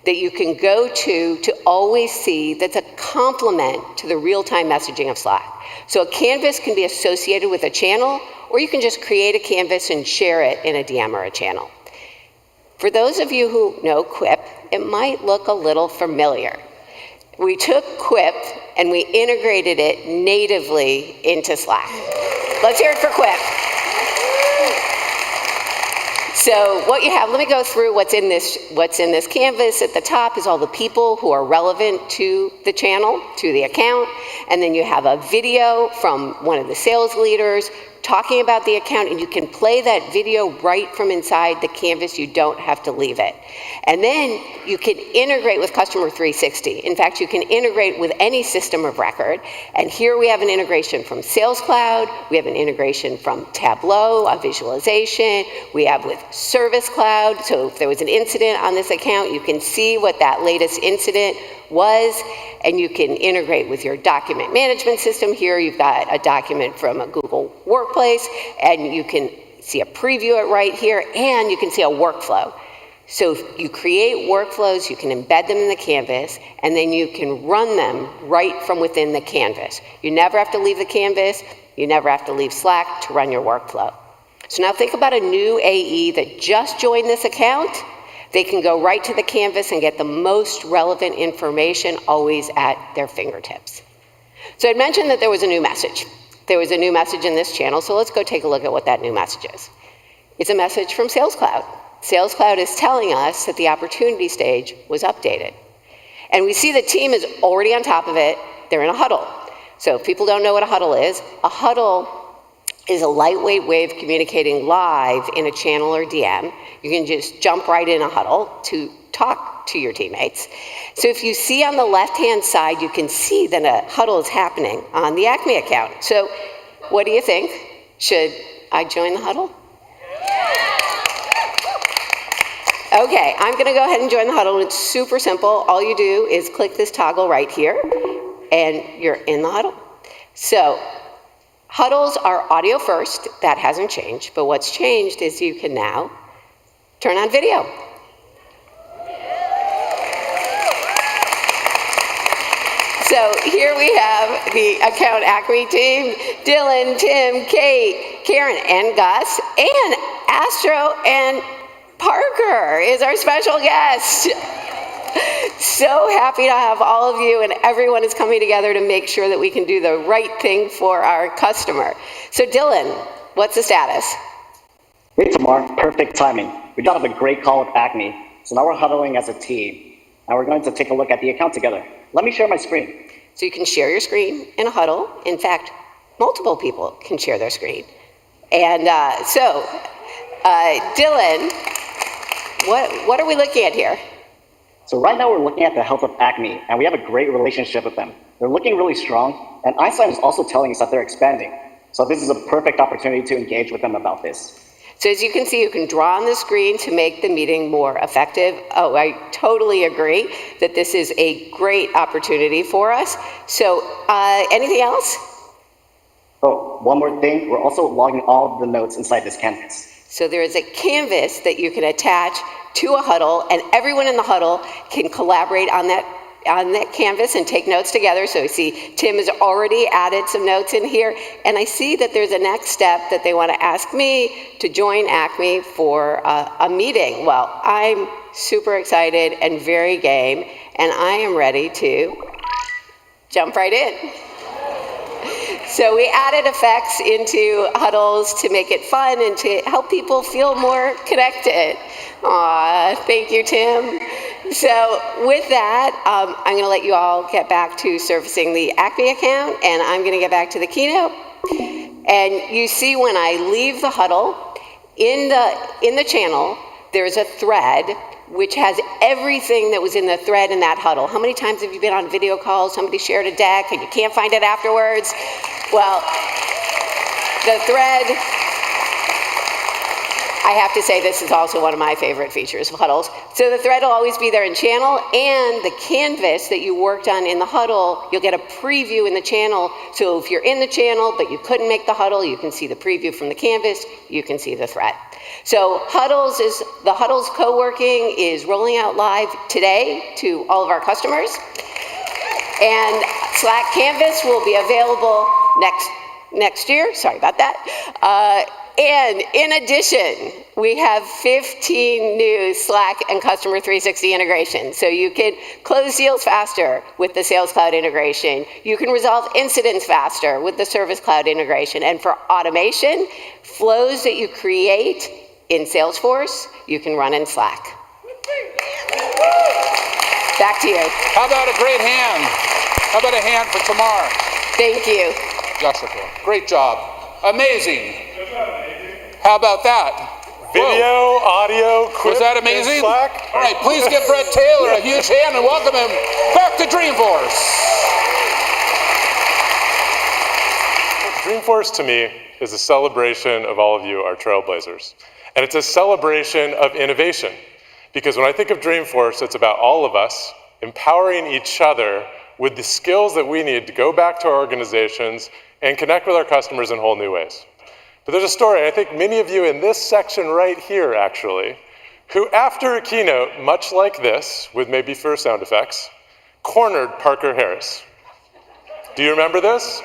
that you can go to always see that's a complement to the real-time messaging of Slack. So a canvas can be associated with a channel, or you can just create a canvas and share it in a DM or a channel. For those of you who know Quip, it might look a little familiar. We took Quip and we integrated it natively into Slack. Let's hear it for Quip. So what you have, let me go through what's in this canvas. At the top is all the people who are relevant to the channel, to the account, and then you have a video from one of the sales leaders talking about the account, and you can play that video right from inside the canvas. You don't have to leave it. And then you can integrate with Customer 360. In fact, you can integrate with any system of record. And here we have an integration from Sales Cloud. We have an integration from Tableau, a visualization. We have with Service Cloud. So if there was an incident on this account, you can see what that latest incident was, and you can integrate with your document management system. Here you've got a document from a Google Workplace, and you can see a preview it right here, and you can see a workflow. So if you create workflows, you can embed them in the canvas, and then you can run them right from within the canvas. You never have to leave the canvas. You never have to leave Slack to run your workflow. So now think about a new AE that just joined this account. They can go right to the canvas and get the most relevant information always at their fingertips. So I'd mentioned that there was a new message. There was a new message in this channel, so let's go take a look at what that new message is. It's a message from Sales Cloud. Sales Cloud is telling us that the opportunity stage was updated. And we see the team is already on top of it. They're in a huddle. So if people don't know what a huddle is a lightweight way of communicating live in a channel or DM. You can just jump right in a huddle to talk to your teammates. So if you see on the left-hand side, you can see that a huddle is happening on the Acme account. So what do you think? Should I join the huddle? Okay, I'm gonna go ahead and join the huddle. It's super simple. All you do is click this toggle right here, and you're in the huddle. So huddles are audio first. That hasn't changed, but what's changed is you can now turn on video. So here we have the Account Acme team, Dylan, Tim, Kate, Karen, and Gus, and Astro and Parker is our special guest. So happy to have all of you, and everyone is coming together to make sure that we can do the right thing for our customer. So Dylan, what's the status? Great, Tamar. Perfect timing. We got off a great call with Acme, so now we're huddling as a team. Now we're going to take a look at the account together. Let me share my screen. So you can share your screen in a huddle. In fact, multiple people can share their screen. And Dylan, what are we looking at here? So right now we're looking at the health of Acme, and we have a great relationship with them. They're looking really strong, and Einstein is also telling us that they're expanding. So this is a perfect opportunity to engage with them about this. So as you can see, you can draw on the screen to make the meeting more effective. Oh, I totally agree that this is a great opportunity for us. So anything else? Oh, one more thing. We're also logging all of the notes inside this canvas. So there is a canvas that you can attach to a huddle, and everyone in the huddle can collaborate on that canvas and take notes together. So you see Tim has already added some notes in here, and I see that there's a next step that they want to ask me to join Acme for a meeting. Well, I'm super excited and very game, and I am ready to jump right in. So we added effects into huddles to make it fun and to help people feel more connected. Aw, thank you, Tim. So with that, I'm going to let you all get back to servicing the Acme account, and I'm going to get back to the keynote. And you see when I leave the huddle, in the channel, there's a thread which has everything that was in the thread in that huddle. How many times have you been on video calls, somebody shared a deck, and you can't find it afterwards? Well, the thread, I have to say this is also one of my favorite features of huddles. So the thread will always be there in channel, and the canvas that you worked on in the huddle, you'll get a preview in the channel. So if you're in the channel but you couldn't make the huddle, you can see the preview from the canvas, you can see the thread. So the Huddles co-working is rolling out live today to all of our customers. And Slack Canvas will be available next year. Sorry about that. And in addition, we have 15 new Slack and Customer 360 integrations. So you can close deals faster with the Sales Cloud integration. You can resolve incidents faster with the Service Cloud integration. And for automation, flows that you create in Salesforce, you can run in Slack. Back to you. How about a great hand? How about a hand for Tamar? Thank you. Jessica, great job. Amazing. How about that? Video, audio, quick. Was that amazing? Slack? All right, please give Brett Taylor a huge hand and welcome him back to Dreamforce. Dreamforce to me is a celebration of all of you, our trailblazers. And it's a celebration of innovation. Because when I think of Dreamforce, it's about all of us empowering each other with the skills that we need to go back to our organizations and connect with our customers in whole new ways. But there's a story, and I think many of you in this section right here, actually, who after a keynote, much like this, with maybe fewer sound effects, cornered Parker Harris. Do you remember this?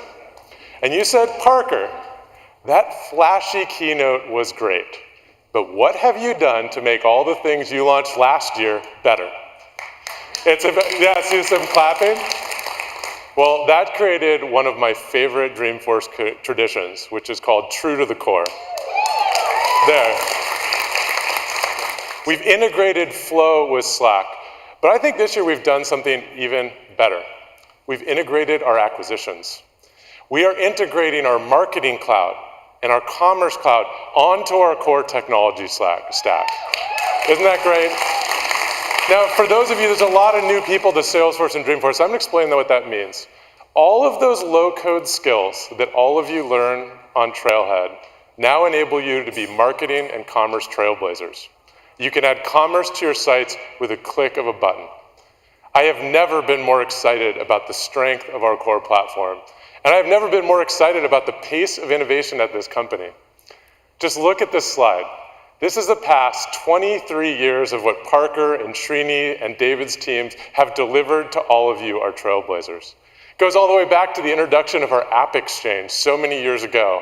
And you said, Parker, that flashy keynote was great, but what have you done to make all the things you launched last year better? It's about, yeah, see some clapping? Well, that created one of my favorite Dreamforce traditions, which is called True to the Core. There. We've integrated Flow with Slack, but I think this year we've done something even better. We've integrated our acquisitions. We are integrating our Marketing Cloud and our Commerce Cloud onto our core technology stack. Isn't that great? Now, for those of you, there's a lot of new people to Salesforce and Dreamforce. I'm going to explain what that means. All of those low-code skills that all of you learn on Trailhead now enable you to be marketing and commerce trailblazers. You can add commerce to your sites with a click of a button. I have never been more excited about the strength of our core platform, and I've never been more excited about the pace of innovation at this company. Just look at this slide. This is the past 23 years of what Parker and Srini and David's teams have delivered to all of you, our trailblazers. It goes all the way back to the introduction of our app exchange so many years ago.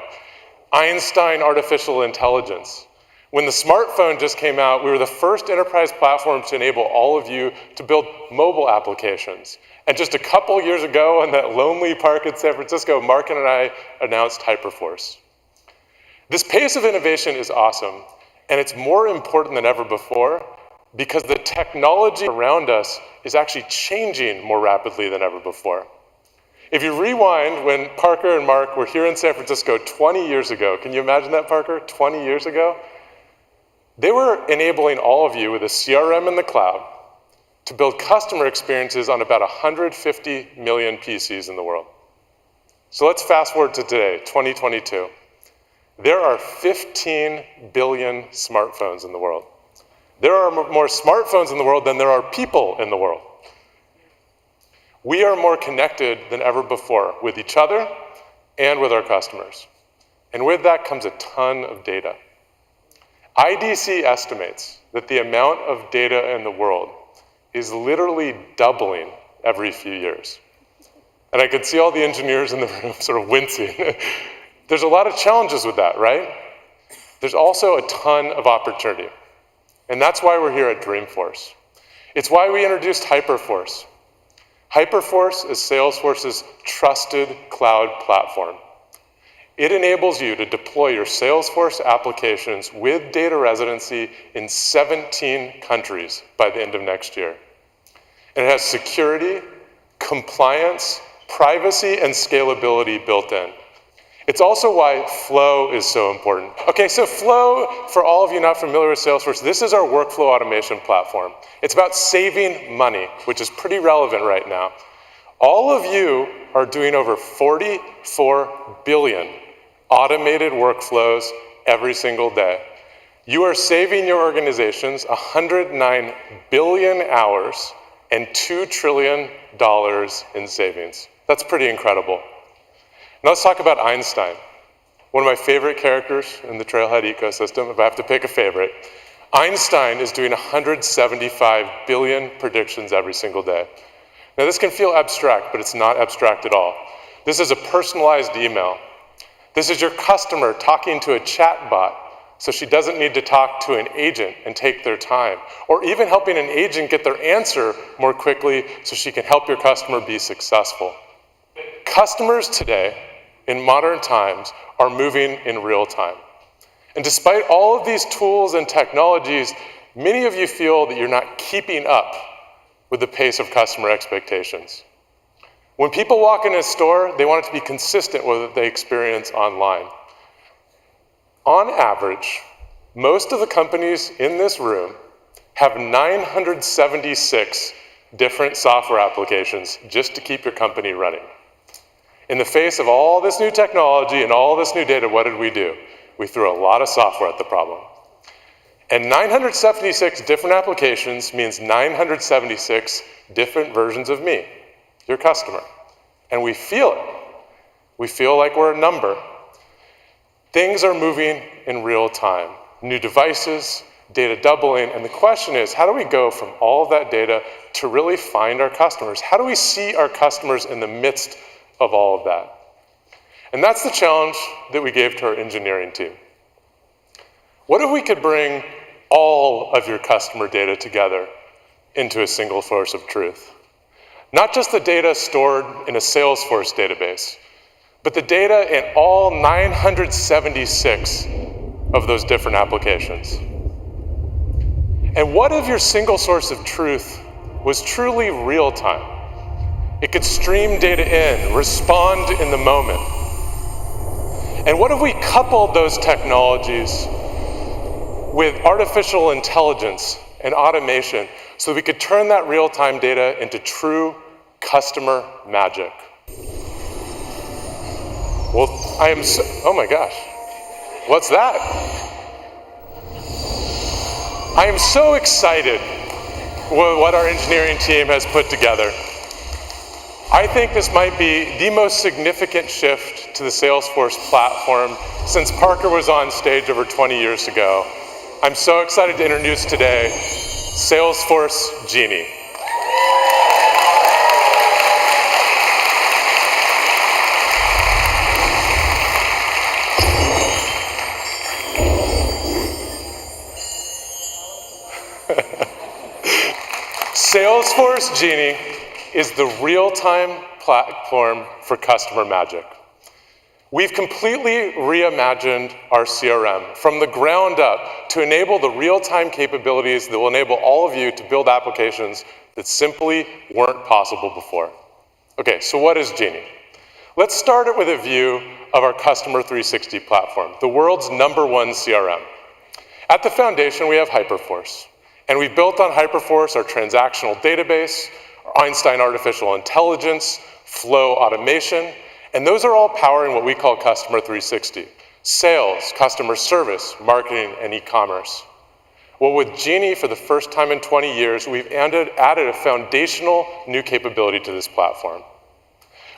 Einstein artificial intelligence. When the smartphone just came out, we were the first enterprise platform to enable all of you to build mobile applications. And just a couple years ago, in that lonely park in San Francisco, Mark and I announced Hyperforce. This pace of innovation is awesome. And it's more important than ever before because the technology around us is actually changing more rapidly than ever before. If you rewind when Parker and Mark were here in San Francisco 20 years ago, can you imagine that, Parker? 20 years ago? They were enabling all of you with a CRM in the cloud to build customer experiences on about 150 million PCs in the world. So let's fast forward to today, 2022. There are 15 billion smartphones in the world. There are more smartphones in the world than there are people in the world. We are more connected than ever before with each other and with our customers. And with that comes a ton of data. IDC estimates that the amount of data in the world is literally doubling every few years. And I could see all the engineers in the room sort of wincing. There's a lot of challenges with that, right? There's also a ton of opportunity. And that's why we're here at Dreamforce. It's why we introduced Hyperforce. Hyperforce is Salesforce's trusted cloud platform. It enables you to deploy your Salesforce applications with data residency in 17 countries by the end of next year. And it has security, compliance, privacy, and scalability built in. It's also why Flow is so important. Okay, so Flow, for all of you not familiar with Salesforce, this is our workflow automation platform. It's about saving money, which is pretty relevant right now. All of you are doing over 44 billion automated workflows every single day. You are saving your organizations 109 billion hours and $2 trillion in savings. That's pretty incredible. Now let's talk about Einstein, one of my favorite characters in the Trailhead ecosystem, if I have to pick a favorite. Einstein is doing 175 billion predictions every single day. Now this can feel abstract, but it's not abstract at all. This is a personalized email. This is your customer talking to a chat bot so she doesn't need to talk to an agent and take their time, or even helping an agent get their answer more quickly so she can help your customer be successful. Customers today, in modern times, are moving in real time. And despite all of these tools and technologies, many of you feel that you're not keeping up with the pace of customer expectations. When people walk in a store, they want it to be consistent with what they experience online. On average, most of the companies in this room have 976 different software applications just to keep your company running. In the face of all this new technology and all this new data, what did we do? We threw a lot of software at the problem. And 976 different applications means 976 different versions of me, your customer. And we feel it. We feel like we're a number. Things are moving in real time. New devices, data doubling, and the question is, how do we go from all of that data to really find our customers? How do we see our customers in the midst of all of that? And that's the challenge that we gave to our engineering team. What if we could bring all of your customer data together into a single source of truth? Not just the data stored in a Salesforce database, but the data in all 976 of those different applications. And what if your single source of truth was truly real time? It could stream data in, respond in the moment. And what if we coupled those technologies with artificial intelligence and automation so we could turn that real-time data into true customer magic? Well, oh my gosh, what's that? I am so excited with what our engineering team has put together. I think this might be the most significant shift to the Salesforce platform since Parker was on stage over 20 years ago. I'm so excited to introduce today Salesforce Genie. Salesforce Genie is the real-time platform for customer magic. We've completely reimagined our CRM from the ground up to enable the real-time capabilities that will enable all of you to build applications that simply weren't possible before. Okay, so what is Genie? Let's start it with a view of our Customer 360 platform, the world's #1 CRM. At the foundation, we have Hyperforce. And we've built on Hyperforce our transactional database, our Einstein artificial intelligence, flow automation, and those are all powering what we call Customer 360. Sales, customer service, marketing, and e-commerce. Well, with Genie, for the first time in 20 years, we've added a foundational new capability to this platform.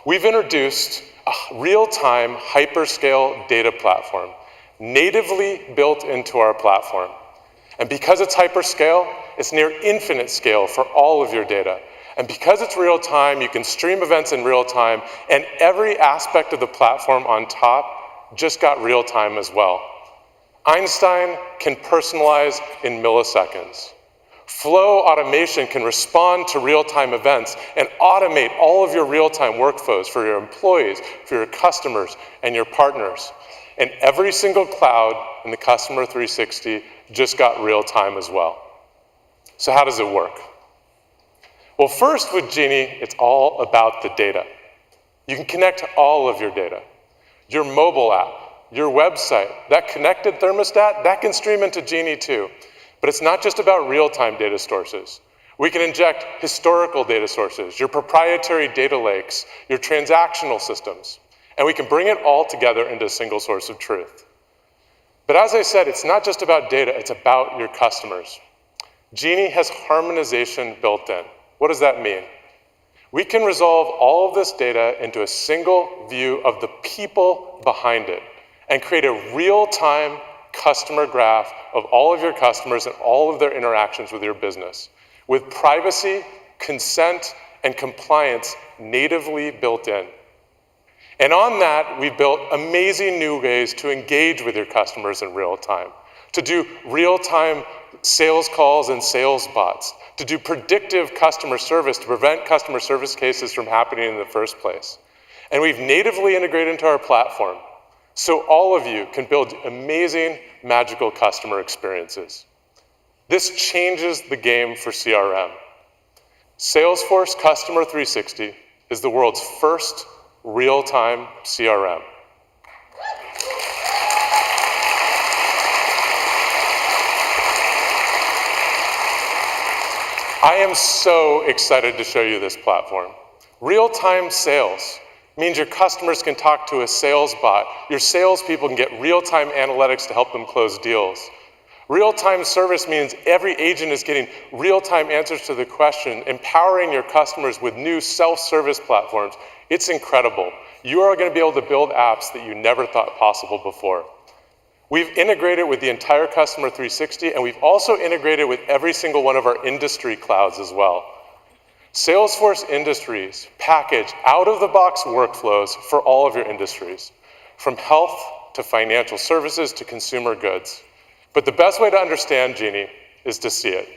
We've introduced a real-time hyperscale data platform, natively built into our platform. And because it's hyperscale, it's near infinite scale for all of your data. And because it's real time, you can stream events in real time, and every aspect of the platform on top just got real time as well. Einstein can personalize in milliseconds. Flow automation can respond to real-time events and automate all of your real-time workflows for your employees, for your customers, and your partners. And every single cloud in the Customer 360 just got real-time as well. So how does it work? Well, first with Genie, it's all about the data. You can connect all of your data. Your mobile app, your website, that connected thermostat, that can stream into Genie too. But it's not just about real-time data sources. We can inject historical data sources, your proprietary data lakes, your transactional systems, and we can bring it all together into a single source of truth. But as I said, it's not just about data, it's about your customers. Genie has harmonization built in. What does that mean? We can resolve all of this data into a single view of the people behind it and create a real-time customer graph of all of your customers and all of their interactions with your business, with privacy, consent, and compliance natively built in. And on that, we've built amazing new ways to engage with your customers in real time, to do real-time sales calls and sales bots, to do predictive customer service to prevent customer service cases from happening in the first place. And we've natively integrated into our platform so all of you can build amazing, magical customer experiences. This changes the game for CRM. Salesforce Customer 360 is the world's first real-time CRM. I am so excited to show you this platform. Real-time sales means your customers can talk to a sales bot. Your salespeople can get real-time analytics to help them close deals. Real-time service means every agent is getting real-time answers to the question, empowering your customers with new self-service platforms. It's incredible. You are going to be able to build apps that you never thought possible before. We've integrated with the entire Customer 360, and we've also integrated with every single one of our industry clouds as well. Salesforce Industries package out-of-the-box workflows for all of your industries, from health to financial services to consumer goods. But the best way to understand Genie is to see it.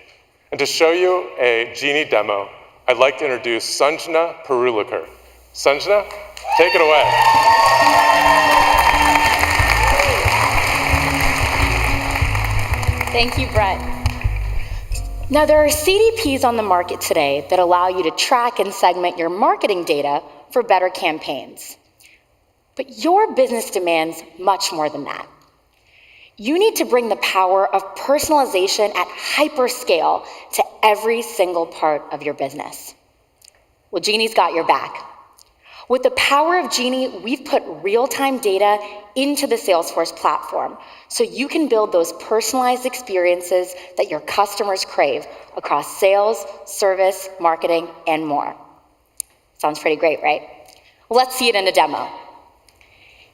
And to show you a Genie demo, I'd like to introduce Sanjna Parulekar. Sanjna, take it away. Thank you, Brett. Now, there are CDPs on the market today that allow you to track and segment your marketing data for better campaigns. But your business demands much more than that. You need to bring the power of personalization at hyperscale to every single part of your business. Well, Genie's got your back. With the power of Genie, we've put real-time data into the Salesforce platform so you can build those personalized experiences that your customers crave across sales, service, marketing, and more. Sounds pretty great, right? Well, let's see it in a demo.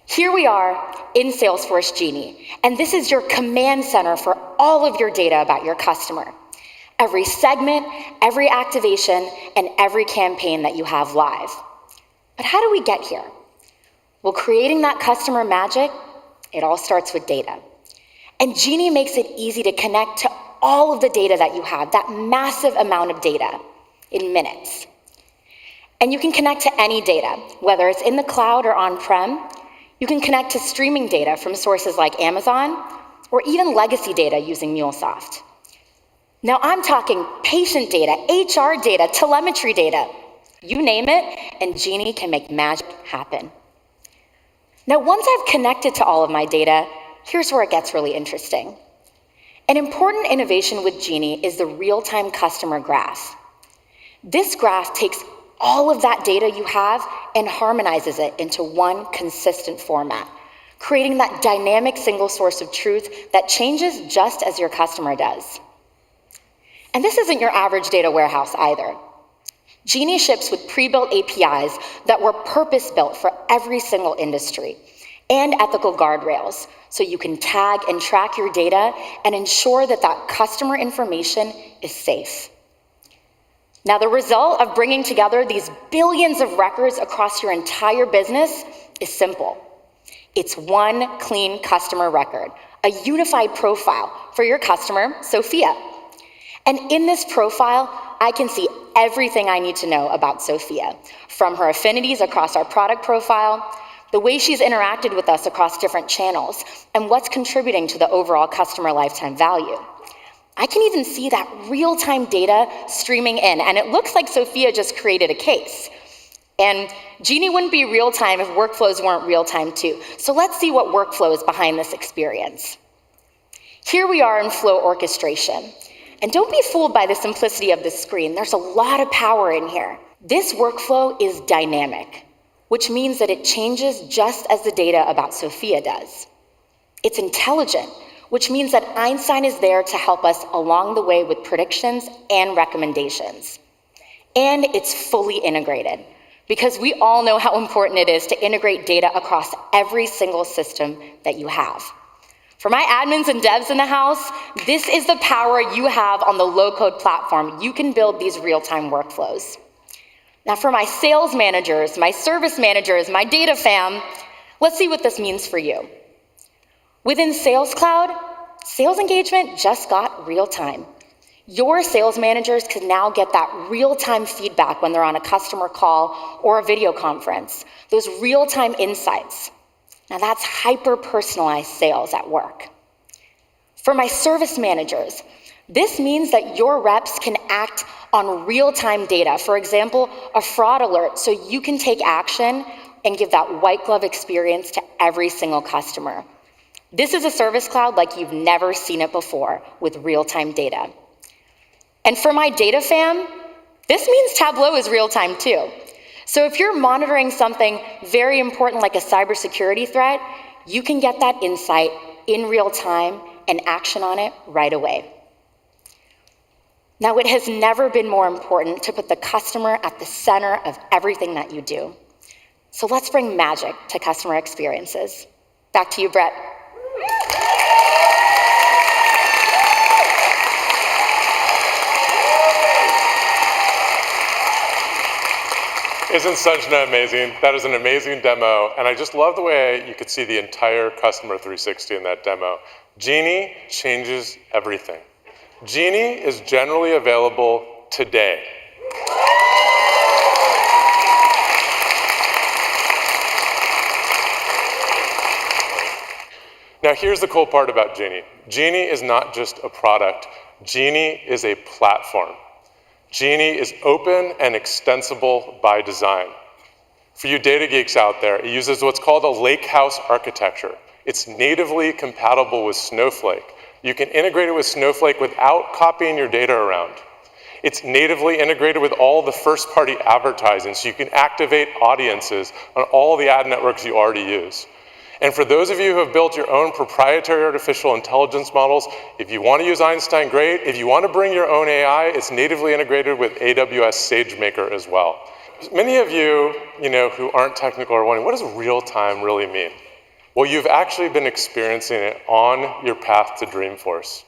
Here we are in Salesforce Genie, and this is your command center for all of your data about your customer. Every segment, every activation, and every campaign that you have live. But how do we get here? Well, creating that customer magic, it all starts with data. And Genie makes it easy to connect to all of the data that you have, that massive amount of data, in minutes. And you can connect to any data, whether it's in the cloud or on-prem. You can connect to streaming data from sources like Amazon, or even legacy data using MuleSoft. Now I'm talking patient data, HR data, telemetry data. You name it, and Genie can make magic happen. Now, once I've connected to all of my data, here's where it gets really interesting. An important innovation with Genie is the real-time customer graph. This graph takes all of that data you have and harmonizes it into one consistent format, creating that dynamic single source of truth that changes just as your customer does. And this isn't your average data warehouse either. Genie ships with pre-built APIs that were purpose-built for every single industry and ethical guardrails, so you can tag and track your data and ensure that that customer information is safe. Now, the result of bringing together these billions of records across your entire business is simple. It's one clean customer record, a unified profile for your customer, Sophia. And in this profile, I can see everything I need to know about Sophia, from her affinities across our product profile, the way she's interacted with us across different channels, and what's contributing to the overall customer lifetime value. I can even see that real-time data streaming in, and it looks like Sophia just created a case. And Genie wouldn't be real-time if workflows weren't real-time too. So let's see what workflow is behind this experience. Here we are in flow orchestration. And don't be fooled by the simplicity of this screen. There's a lot of power in here. This workflow is dynamic, which means that it changes just as the data about Sophia does. It's intelligent, which means that Einstein is there to help us along the way with predictions and recommendations. And it's fully integrated, because we all know how important it is to integrate data across every single system that you have. For my admins and devs in the house, this is the power you have on the low-code platform. You can build these real-time workflows. Now, for my sales managers, my service managers, my data fam, let's see what this means for you. Within Sales Cloud, sales engagement just got real-time. Your sales managers can now get that real-time feedback when they're on a customer call or a video conference, those real-time insights. Now that's hyper-personalized sales at work. For my service managers, this means that your reps can act on real-time data. For example, a fraud alert, so you can take action and give that white glove experience to every single customer. This is a service cloud like you've never seen it before with real-time data. And for my data fam, this means Tableau is real time too. So if you're monitoring something very important like a cybersecurity threat, you can get that insight in real time and action on it right away. Now, it has never been more important to put the customer at the center of everything that you do. So let's bring magic to customer experiences. Back to you, Brett. Isn't Sanjna amazing? That is an amazing demo, and I just love the way you could see the entire customer 360 in that demo. Genie changes everything. Genie is generally available today. Now here's the cool part about Genie. Genie is not just a product. Genie is a platform. Genie is open and extensible by design. For you data geeks out there, it uses what's called a lakehouse architecture. It's natively compatible with Snowflake. You can integrate it with Snowflake without copying your data around. It's natively integrated with all the first-party advertising, so you can activate audiences on all the ad networks you already use. And for those of you who have built your own proprietary artificial intelligence models, if you want to use Einstein, great. If you want to bring your own AI, it's natively integrated with AWS SageMaker as well. Many of you, who aren't technical are wondering, what does real-time really mean? Well, you've actually been experiencing it on your path to Dreamforce.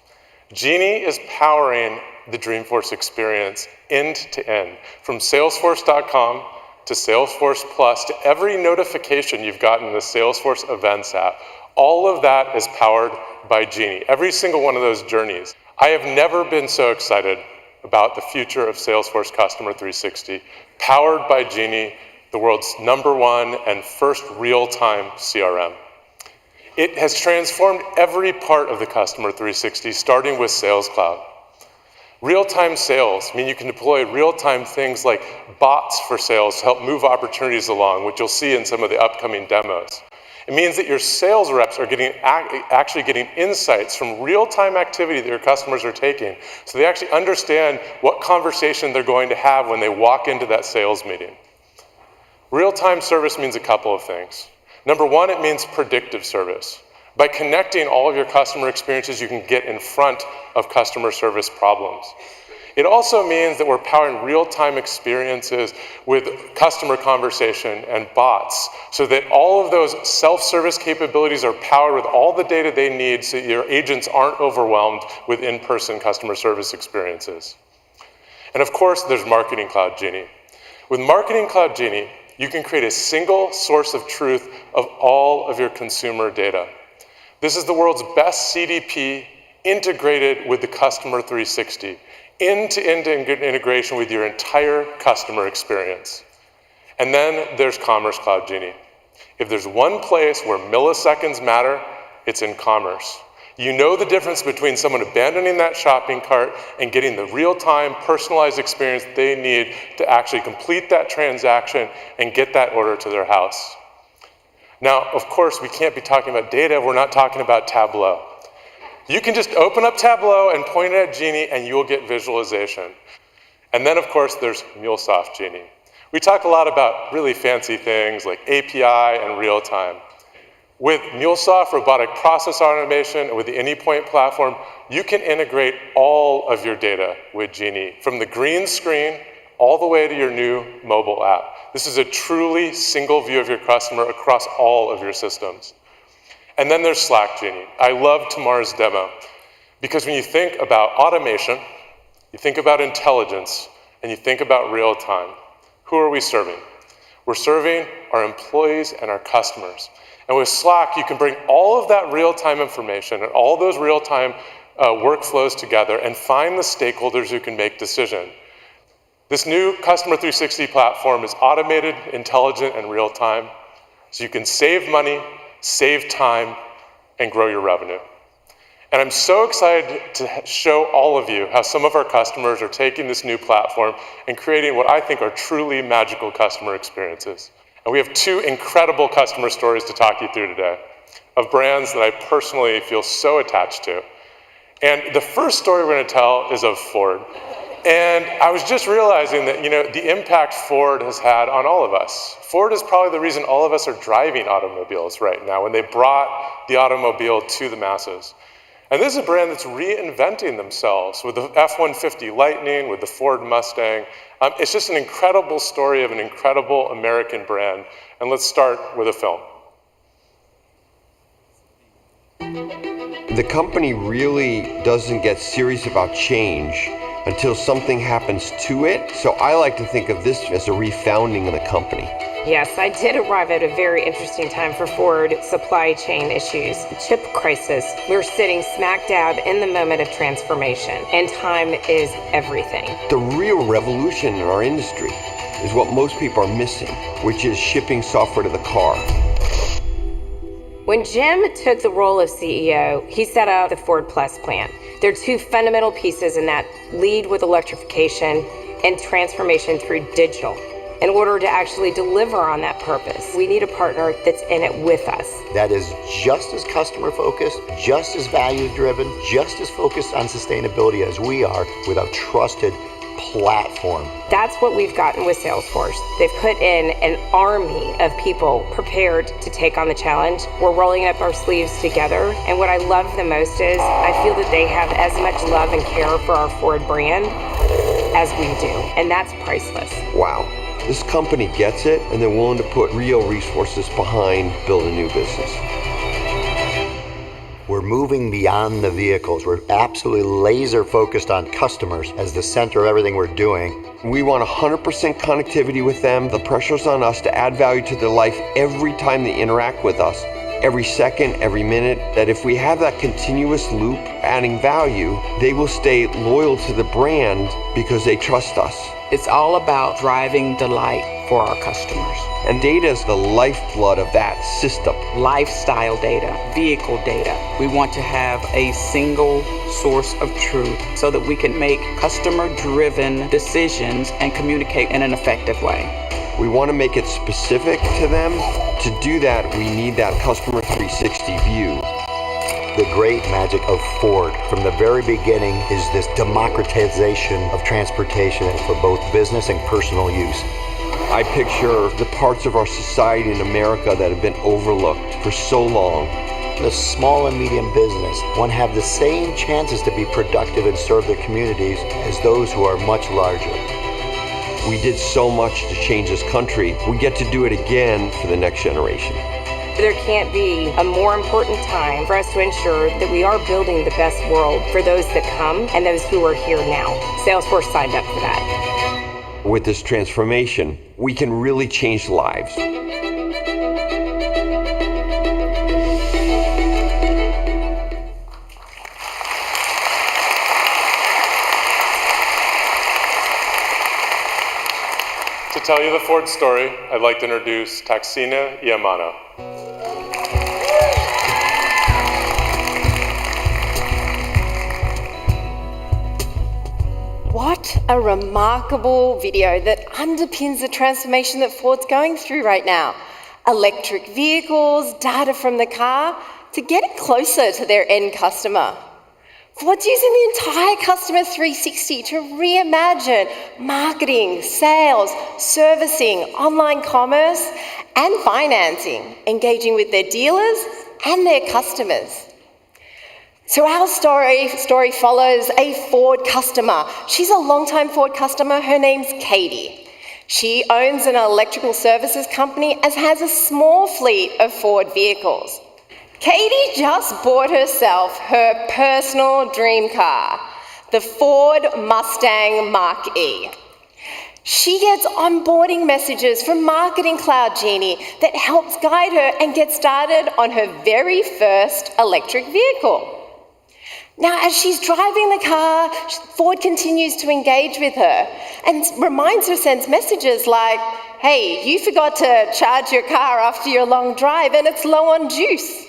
Genie is powering the Dreamforce experience end to end, from Salesforce.com to Salesforce Plus to every notification you've gotten in the Salesforce Events app. All of that is powered by Genie, every single one of those journeys. I have never been so excited about the future of Salesforce Customer 360, powered by Genie, the world's #1 and first real-time CRM. It has transformed every part of the Customer 360, starting with Sales Cloud. Real-time sales mean you can deploy real-time things like bots for sales to help move opportunities along, which you'll see in some of the upcoming demos. It means that your sales reps are actually getting insights from real-time activity that your customers are taking, so they actually understand what conversation they're going to have when they walk into that sales meeting. Real-time service means a couple of things. Number one, it means predictive service. By connecting all of your customer experiences, you can get in front of customer service problems. It also means that we're powering real-time experiences with customer conversation and bots, so that all of those self-service capabilities are powered with all the data they need so your agents aren't overwhelmed with in-person customer service experiences. And of course, there's Marketing Cloud Genie. With Marketing Cloud Genie, you can create a single source of truth of all of your consumer data. This is the world's best CDP integrated with the Customer 360, end-to-end integration with your entire customer experience. And then there's Commerce Cloud Genie. If there's one place where milliseconds matter, it's in commerce. You know the difference between someone abandoning that shopping cart and getting the real-time personalized experience they need to actually complete that transaction and get that order to their house. Now, of course, we can't be talking about data if we're not talking about Tableau. You can just open up Tableau and point it at Genie and you'll get visualization. And then, of course, there's MuleSoft Genie. We talk a lot about really fancy things like API and real-time. With MuleSoft robotic process automation and with the AnyPoint platform, you can integrate all of your data with Genie, from the green screen all the way to your new mobile app. This is a truly single view of your customer across all of your systems. And then there's Slack Genie. I love Tamar's demo, because when you think about automation, you think about intelligence, and you think about real time, who are we serving? We're serving our employees and our customers. And with Slack, you can bring all of that real-time information and all those real-time workflows together and find the stakeholders who can make decisions. This new Customer 360 platform is automated, intelligent, and real-time, so you can save money, save time, and grow your revenue. And I'm so excited to show all of you how some of our customers are taking this new platform and creating what I think are truly magical customer experiences. And we have two incredible customer stories to talk you through today of brands that I personally feel so attached to. And the first story we're going to tell is of Ford. And I was just realizing that, the impact Ford has had on all of us. Ford is probably the reason all of us are driving automobiles right now, when they brought the automobile to the masses. And this is a brand that's reinventing themselves with the F-150 Lightning, with the Ford Mustang. It's just an incredible story of an incredible American brand. And let's start with a film. The company really doesn't get serious about change until something happens to it. So I like to think of this as a refounding of the company. Yes, I did arrive at a very interesting time for Ford supply chain issues. Chip crisis. We're sitting smack dab in the moment of transformation, and time is everything. The real revolution in our industry is what most people are missing, which is shipping software to the car. When Jim took the role of CEO, he set out the Ford Plus plan. There are two fundamental pieces in that: lead with electrification and transformation through digital. In order to actually deliver on that purpose, we need a partner that's in it with us. That is just as customer focused, just as value driven, just as focused on sustainability as we are, with a trusted platform. That's what we've gotten with Salesforce. They've put in an army of people prepared to take on the challenge. We're rolling up our sleeves together. And what I love the most is I feel that they have as much love and care for our Ford brand as we do. And that's priceless. Wow. This company gets it, and they're willing to put real resources behind building a new business. We're moving beyond the vehicles. We're absolutely laser focused on customers as the center of everything we're doing. We want 100% connectivity with them. The pressure's on us to add value to their life every time they interact with us, every second, every minute. That if we have that continuous loop adding value, they will stay loyal to the brand because they trust us. It's all about driving delight for our customers. And data is the lifeblood of that system. Lifestyle data, vehicle data. We want to have a single source of truth so that we can make customer-driven decisions and communicate in an effective way. We want to make it specific to them. To do that, we need that customer 360 view. The great magic of Ford from the very beginning is this democratization of transportation for both business and personal use. I picture the parts of our society in America that have been overlooked for so long. The small and medium business want to have the same chances to be productive and serve their communities as those who are much larger. We did so much to change this country. We get to do it again for the next generation. There can't be a more important time for us to ensure that we are building the best world for those that come and those who are here now. Salesforce signed up for that. With this transformation, we can really change lives. To tell you the Ford story, I'd like to introduce Taxina Yamano. What a remarkable video that underpins the transformation that Ford's going through right now. Electric vehicles, data from the car, to get it closer to their end customer. Ford's using the entire customer 360 to reimagine marketing, sales, servicing, online commerce, and financing, engaging with their dealers and their customers. So our story follows a Ford customer. She's a longtime Ford customer. Her name's Katie. She owns an electrical services company and has a small fleet of Ford vehicles. Katie just bought herself her personal dream car, the Ford Mustang Mach-E. She gets onboarding messages from Marketing Cloud Genie that helps guide her and get started on her very first electric vehicle. Now, as she's driving the car, Ford continues to engage with her and reminds her, sends messages like, hey, you forgot to charge your car after your long drive and it's low on juice.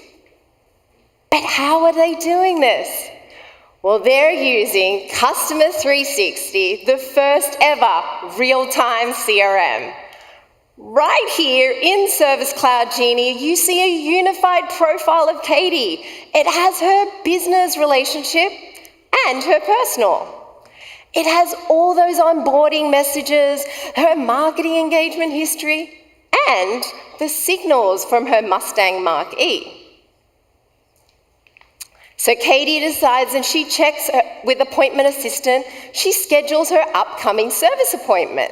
But how are they doing this? Well, they're using Customer 360, the first ever real-time CRM. Right here in Service Cloud Genie, you see a unified profile of Katie. It has her business relationship and her personal. It has all those onboarding messages, her marketing engagement history, and the signals from her Mustang Mach-E. So Katie decides, and she checks with Appointment Assistant, she schedules her upcoming service appointment.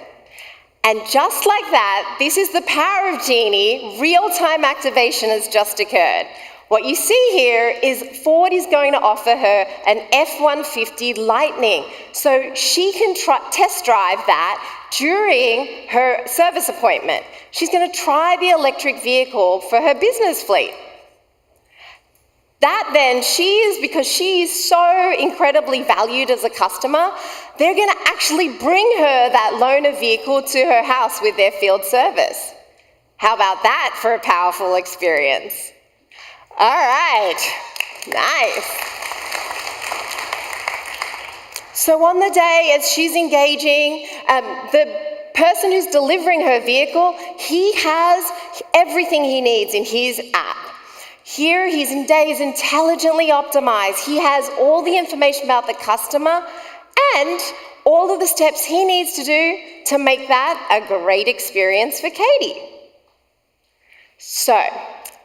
And just like that, this is the power of Genie, real-time activation has just occurred. What you see here is Ford is going to offer her an F-150 Lightning, so she can test drive that during her service appointment. She's going to try the electric vehicle for her business fleet. That then, because she is so incredibly valued as a customer, they're going to actually bring her that loaner vehicle to her house with their field service. How about that for a powerful experience? All right, nice. So on the day as she's engaging, the person who's delivering her vehicle, he has everything he needs in his app. Here, his day is intelligently optimized. He has all the information about the customer and all of the steps he needs to do to make that a great experience for Katie. So,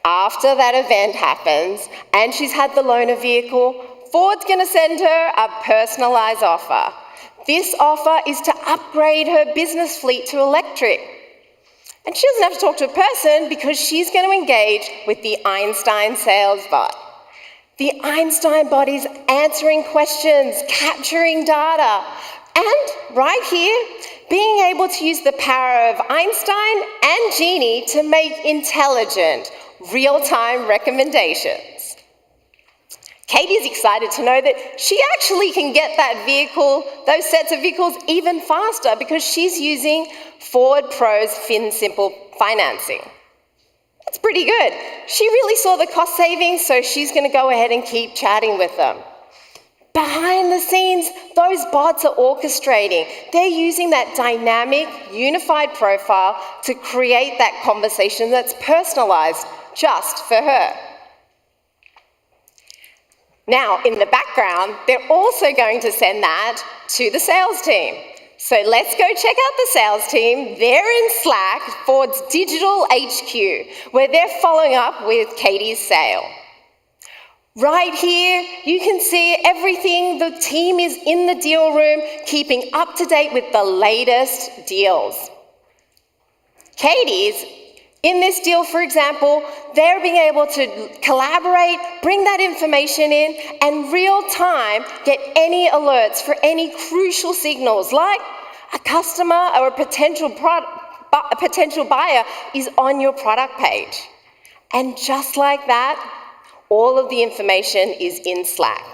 after that event happens and she's had the loaner vehicle, Ford's going to send her a personalized offer. This offer is to upgrade her business fleet to electric. And she doesn't have to talk to a person because she's going to engage with the Einstein sales bot. The Einstein bot is answering questions, capturing data, and right here, being able to use the power of Einstein and Genie to make intelligent, real-time recommendations. Katie's excited to know that she actually can get that vehicle, those sets of vehicles, even faster because she's using Ford Pro's FinSimple financing. That's pretty good. She really saw the cost savings, so she's going to go ahead and keep chatting with them. Behind the scenes, those bots are orchestrating. They're using that dynamic, unified profile to create that conversation that's personalized just for her. Now, in the background, they're also going to send that to the sales team. So let's go check out the sales team. They're in Slack, Ford's digital HQ, where they're following up with Katie's sale. Right here, you can see everything. The team is in the deal room, keeping up to date with the latest deals. Katie's in this deal, for example, they're being able to collaborate, bring that information in, and real time get any alerts for any crucial signals, like a customer or a potential buyer is on your product page. And just like that, all of the information is in Slack.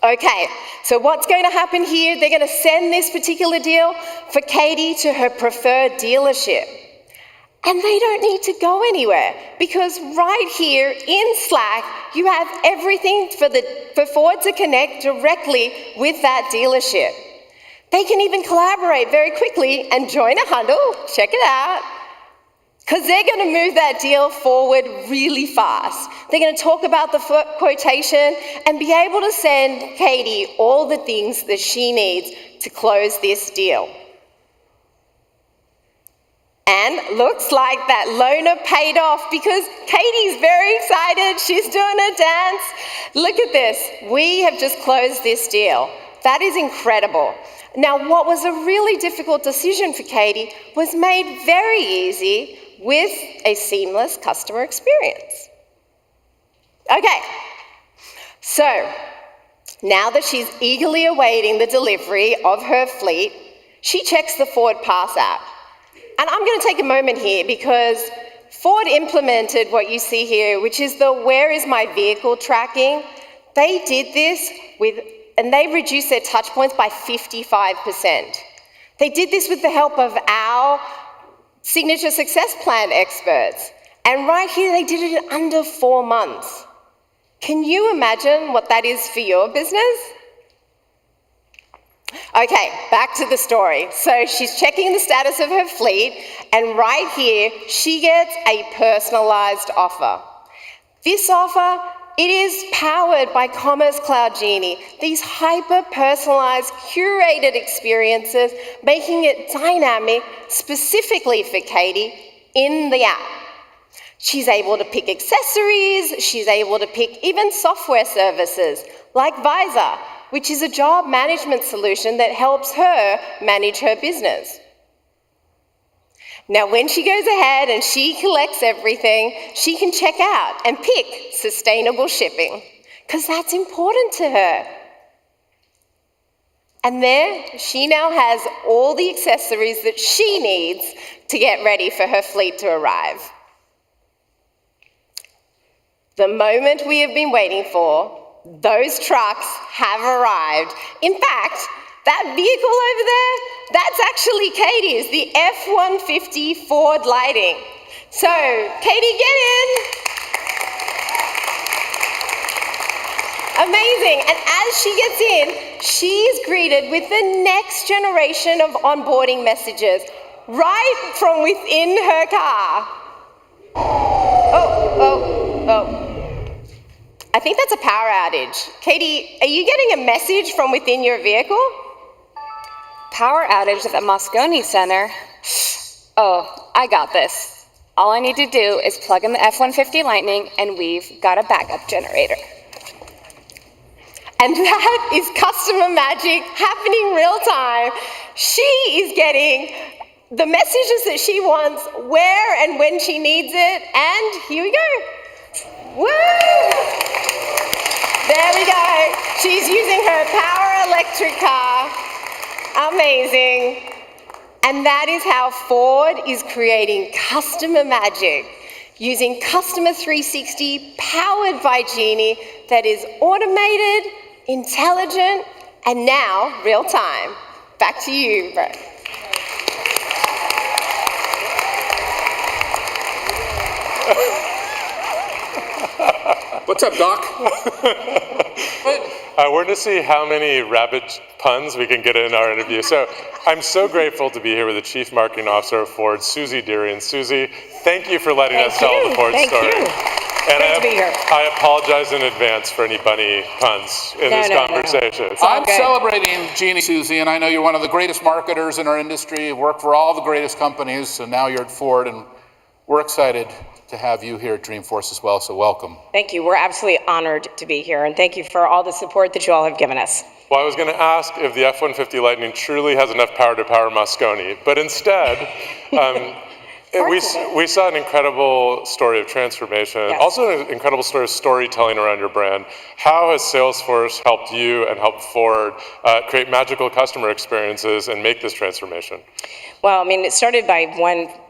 Okay, so what's going to happen here? They're going to send this particular deal for Katie to her preferred dealership. And they don't need to go anywhere because right here in Slack, you have everything for Ford to connect directly with that dealership. They can even collaborate very quickly and join a huddle, check it out, because they're going to move that deal forward really fast. They're going to talk about the quotation and be able to send Katie all the things that she needs to close this deal. And looks like that loaner paid off because Katie's very excited. She's doing a dance. Look at this. We have just closed this deal. That is incredible. Now, what was a really difficult decision for Katie was made very easy with a seamless customer experience. Okay, so now that she's eagerly awaiting the delivery of her fleet, she checks the Ford Pass app. And I'm going to take a moment here because Ford implemented what you see here, which is the where is my vehicle tracking. They did this and they reduced their touch points by 55%. They did this with the help of our Signature Success Plan experts. And right here, they did it in under 4 months. Can you imagine what that is for your business? Okay, back to the story. So she's checking the status of her fleet, and right here, she gets a personalized offer. This offer it is powered by Commerce Cloud Genie, these hyper-personalized, curated experiences, making it dynamic specifically for Katie in the app. She's able to pick accessories, she's able to pick even software services like Visor, which is a job management solution that helps her manage her business. Now, when she goes ahead and she collects everything, she can check out and pick sustainable shipping, because that's important to her. And there, she now has all the accessories that she needs to get ready for her fleet to arrive. The moment we have been waiting for, those trucks have arrived. In fact, that vehicle over there, that's actually Katie's, the F-150 Ford Lightning. So, Katie, get in. Amazing. And as she gets in, she's greeted with the next generation of onboarding messages right from within her car. Oh. I think that's a power outage. Katie, are you getting a message from within your vehicle? Power outage at the Moscone Center. Oh, I got this. All I need to do is plug in the F-150 Lightning and we've got a backup generator. And that is customer magic happening real time. She is getting the messages that she wants, where and when she needs it, and here we go. Woo! There we go. She's using her power electric car. Amazing. And that is how Ford is creating customer magic, using Customer 360 powered by Genie that is automated, intelligent, and now real time. Back to you, Brett. What's up, Doc? We're going to see how many rabbit puns we can get in our interview. So I'm so grateful to be here with the Chief Marketing Officer of Ford, Susie Deary. And Susie, thank you for letting us tell the Ford story. Thank you. And Great to be here. I apologize in advance for any bunny puns in this conversation. I'm celebrating Jeannie, Susie, and I know you're one of the greatest marketers in our industry. You work for all the greatest companies, so now you're at Ford, and we're excited to have you here at Dreamforce as well, so welcome. Thank you. We're absolutely honored to be here, and thank you for all the support that you all have given us. Well, I was going to ask if the F-150 Lightning truly has enough power to power Moscone, but instead, we saw an incredible story of transformation, also an incredible story of storytelling around your brand. How has Salesforce helped you and helped Ford create magical customer experiences and make this transformation? Well, I mean, it started by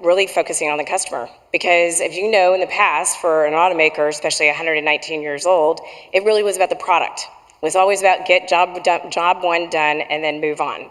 really focusing on the customer. Because if you know, in the past, for an automaker, especially 119 years old, it really was about the product. It was always about get job one done and then move on.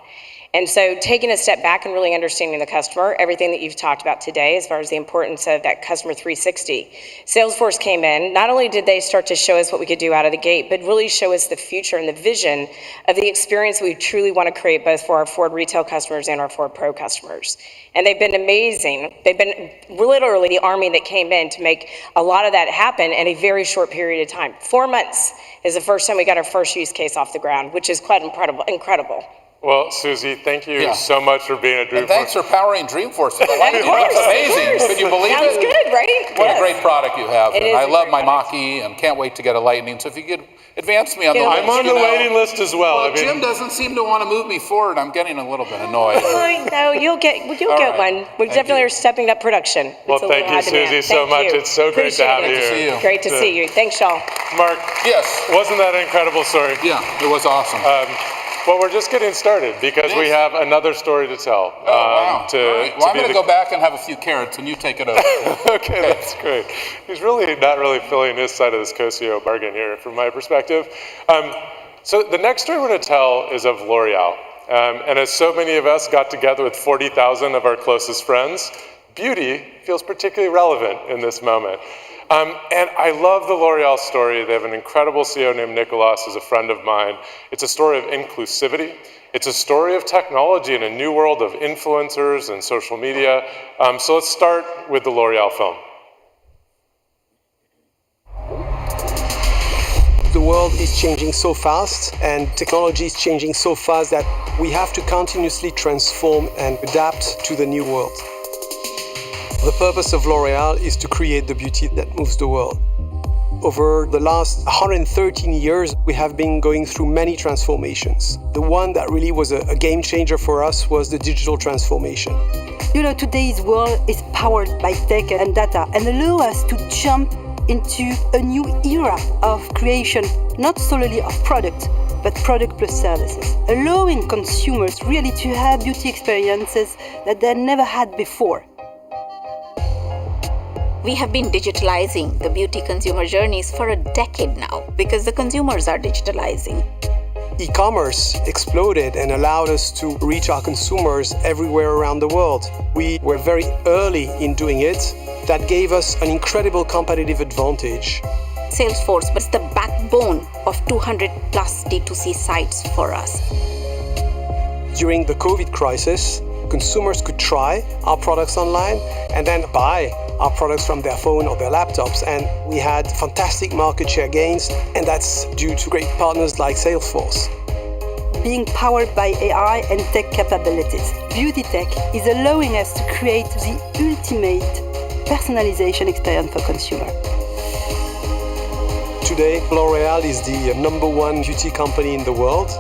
And so taking a step back and really understanding the customer, everything that you've talked about today as far as the importance of that customer 360. Salesforce came in, not only did they start to show us what we could do out of the gate, but really show us the future and the vision of the experience we truly want to create both for our Ford retail customers and our Ford Pro customers. And they've been amazing. They've been literally the army that came in to make a lot of that happen in a very short period of time. 4 months is the first time we got our first use case off the ground, which is quite incredible. Well, Susie, thank you so much for being at Dreamforce. And thanks for powering Dreamforce. That's amazing. Could you believe it? Sounds good, right? What a great product you have. And I love my Mach-E and can't wait to get a Lightning. So if you could advance me on the list. I'm on the waiting list as well. Well, Jim doesn't seem to want to move me forward. I'm getting a little bit annoyed. No, you'll get one. We definitely are stepping up production. Well, thank you, Susie, so much. It's so great to have you. Great to see you. Thanks, y'all. Mark. Yes. Wasn't that an incredible story? Yeah, it was awesome. Well, we're just getting started because we have another story to tell. Wow. Well, I'm going to go back and have a few carrots, and you take it over. Okay, that's great. He's not really filling his side of this Cosio bargain here, from my perspective. So the next story we're going to tell is of L'Oreal. And as so many of us got together with 40,000 of our closest friends, beauty feels particularly relevant in this moment. And I love the L'Oreal story. They have an incredible CEO named Nicolas, who's a friend of mine. It's a story of inclusivity. It's a story of technology in a new world of influencers and social media. So let's start with the L'Oreal film. the world is changing so fast and technology is changing so fast that we have to continuously transform and adapt to the new world. The purpose of L'Oréal is to create the beauty that moves the world. Over the last 113 years, we have been going through many transformations. The one that really was a game changer for us was the digital transformation. You know, today's world is powered by tech and data and allow us to jump into a new era of creation, not solely of product, but product plus services, allowing consumers really to have beauty experiences that they never had before. We have been digitalizing the beauty consumer journeys for a decade now because the consumers are digitalizing. E-commerce exploded and allowed us to reach our consumers everywhere around the world. We were very early in doing it. That gave us an incredible competitive advantage. Salesforce was the backbone of 200 plus D2C sites for us. During the COVID crisis, consumers could try our products online and then buy our products from their phone or their laptops, and we had fantastic market share gains, and that's due to great partners like Salesforce. Being powered by AI and tech capabilities, beauty tech is allowing us to create the ultimate personalization experience for consumers. Today, L'Oréal is the #1 beauty company in the world.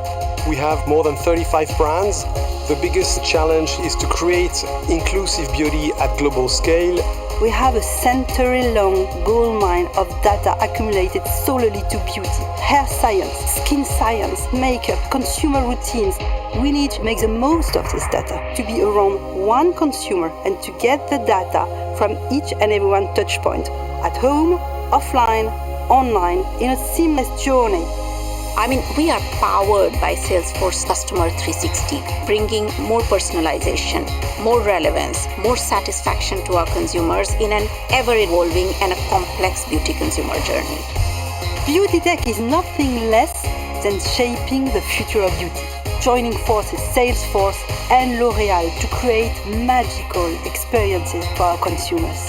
We have more than 35 brands. The biggest challenge is to create inclusive beauty at global scale. We have a century-long gold mine of data accumulated solely to beauty, hair science, skin science, makeup, consumer routines. We need to make the most of this data, to be around one consumer and to get the data from each and every one touch point, at home, offline, online, in a seamless journey. I mean, we are powered by Salesforce Customer 360, bringing more personalization, more relevance, more satisfaction to our consumers in an ever-evolving and a complex beauty consumer journey. Beauty tech is nothing less than shaping the future of beauty, joining forces Salesforce and L'Oréal to create magical experiences for our consumers.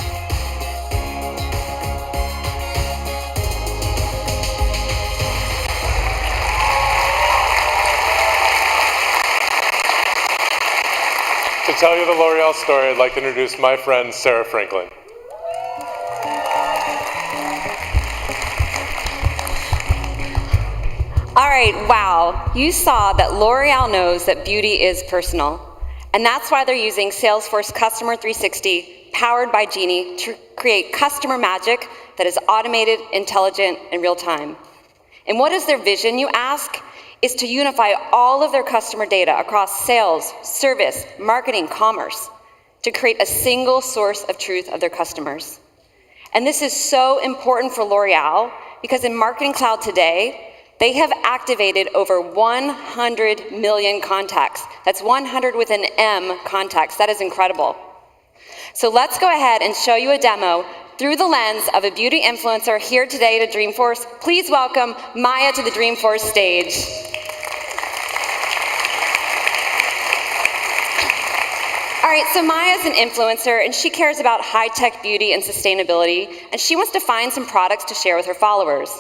To tell you the L'Oréal story, I'd like to introduce my friend, Sarah Franklin. All right, wow. You saw that L'Oréal knows that beauty is personal. And that's why they're using Salesforce Customer 360, powered by Genie, to create customer magic that is automated, intelligent, and real time. And what is their vision, you ask? Is to unify all of their customer data across sales, service, marketing, commerce, to create a single source of truth of their customers. And this is so important for L'Oréal because in Marketing Cloud today, they have activated over 100 million contacts. That's 100 with an M contacts. That is incredible. So let's go ahead and show you a demo through the lens of a beauty influencer here today at Dreamforce. Please welcome Maya to the Dreamforce stage. All right, so Maya's an influencer, and she cares about high-tech beauty and sustainability, and she wants to find some products to share with her followers.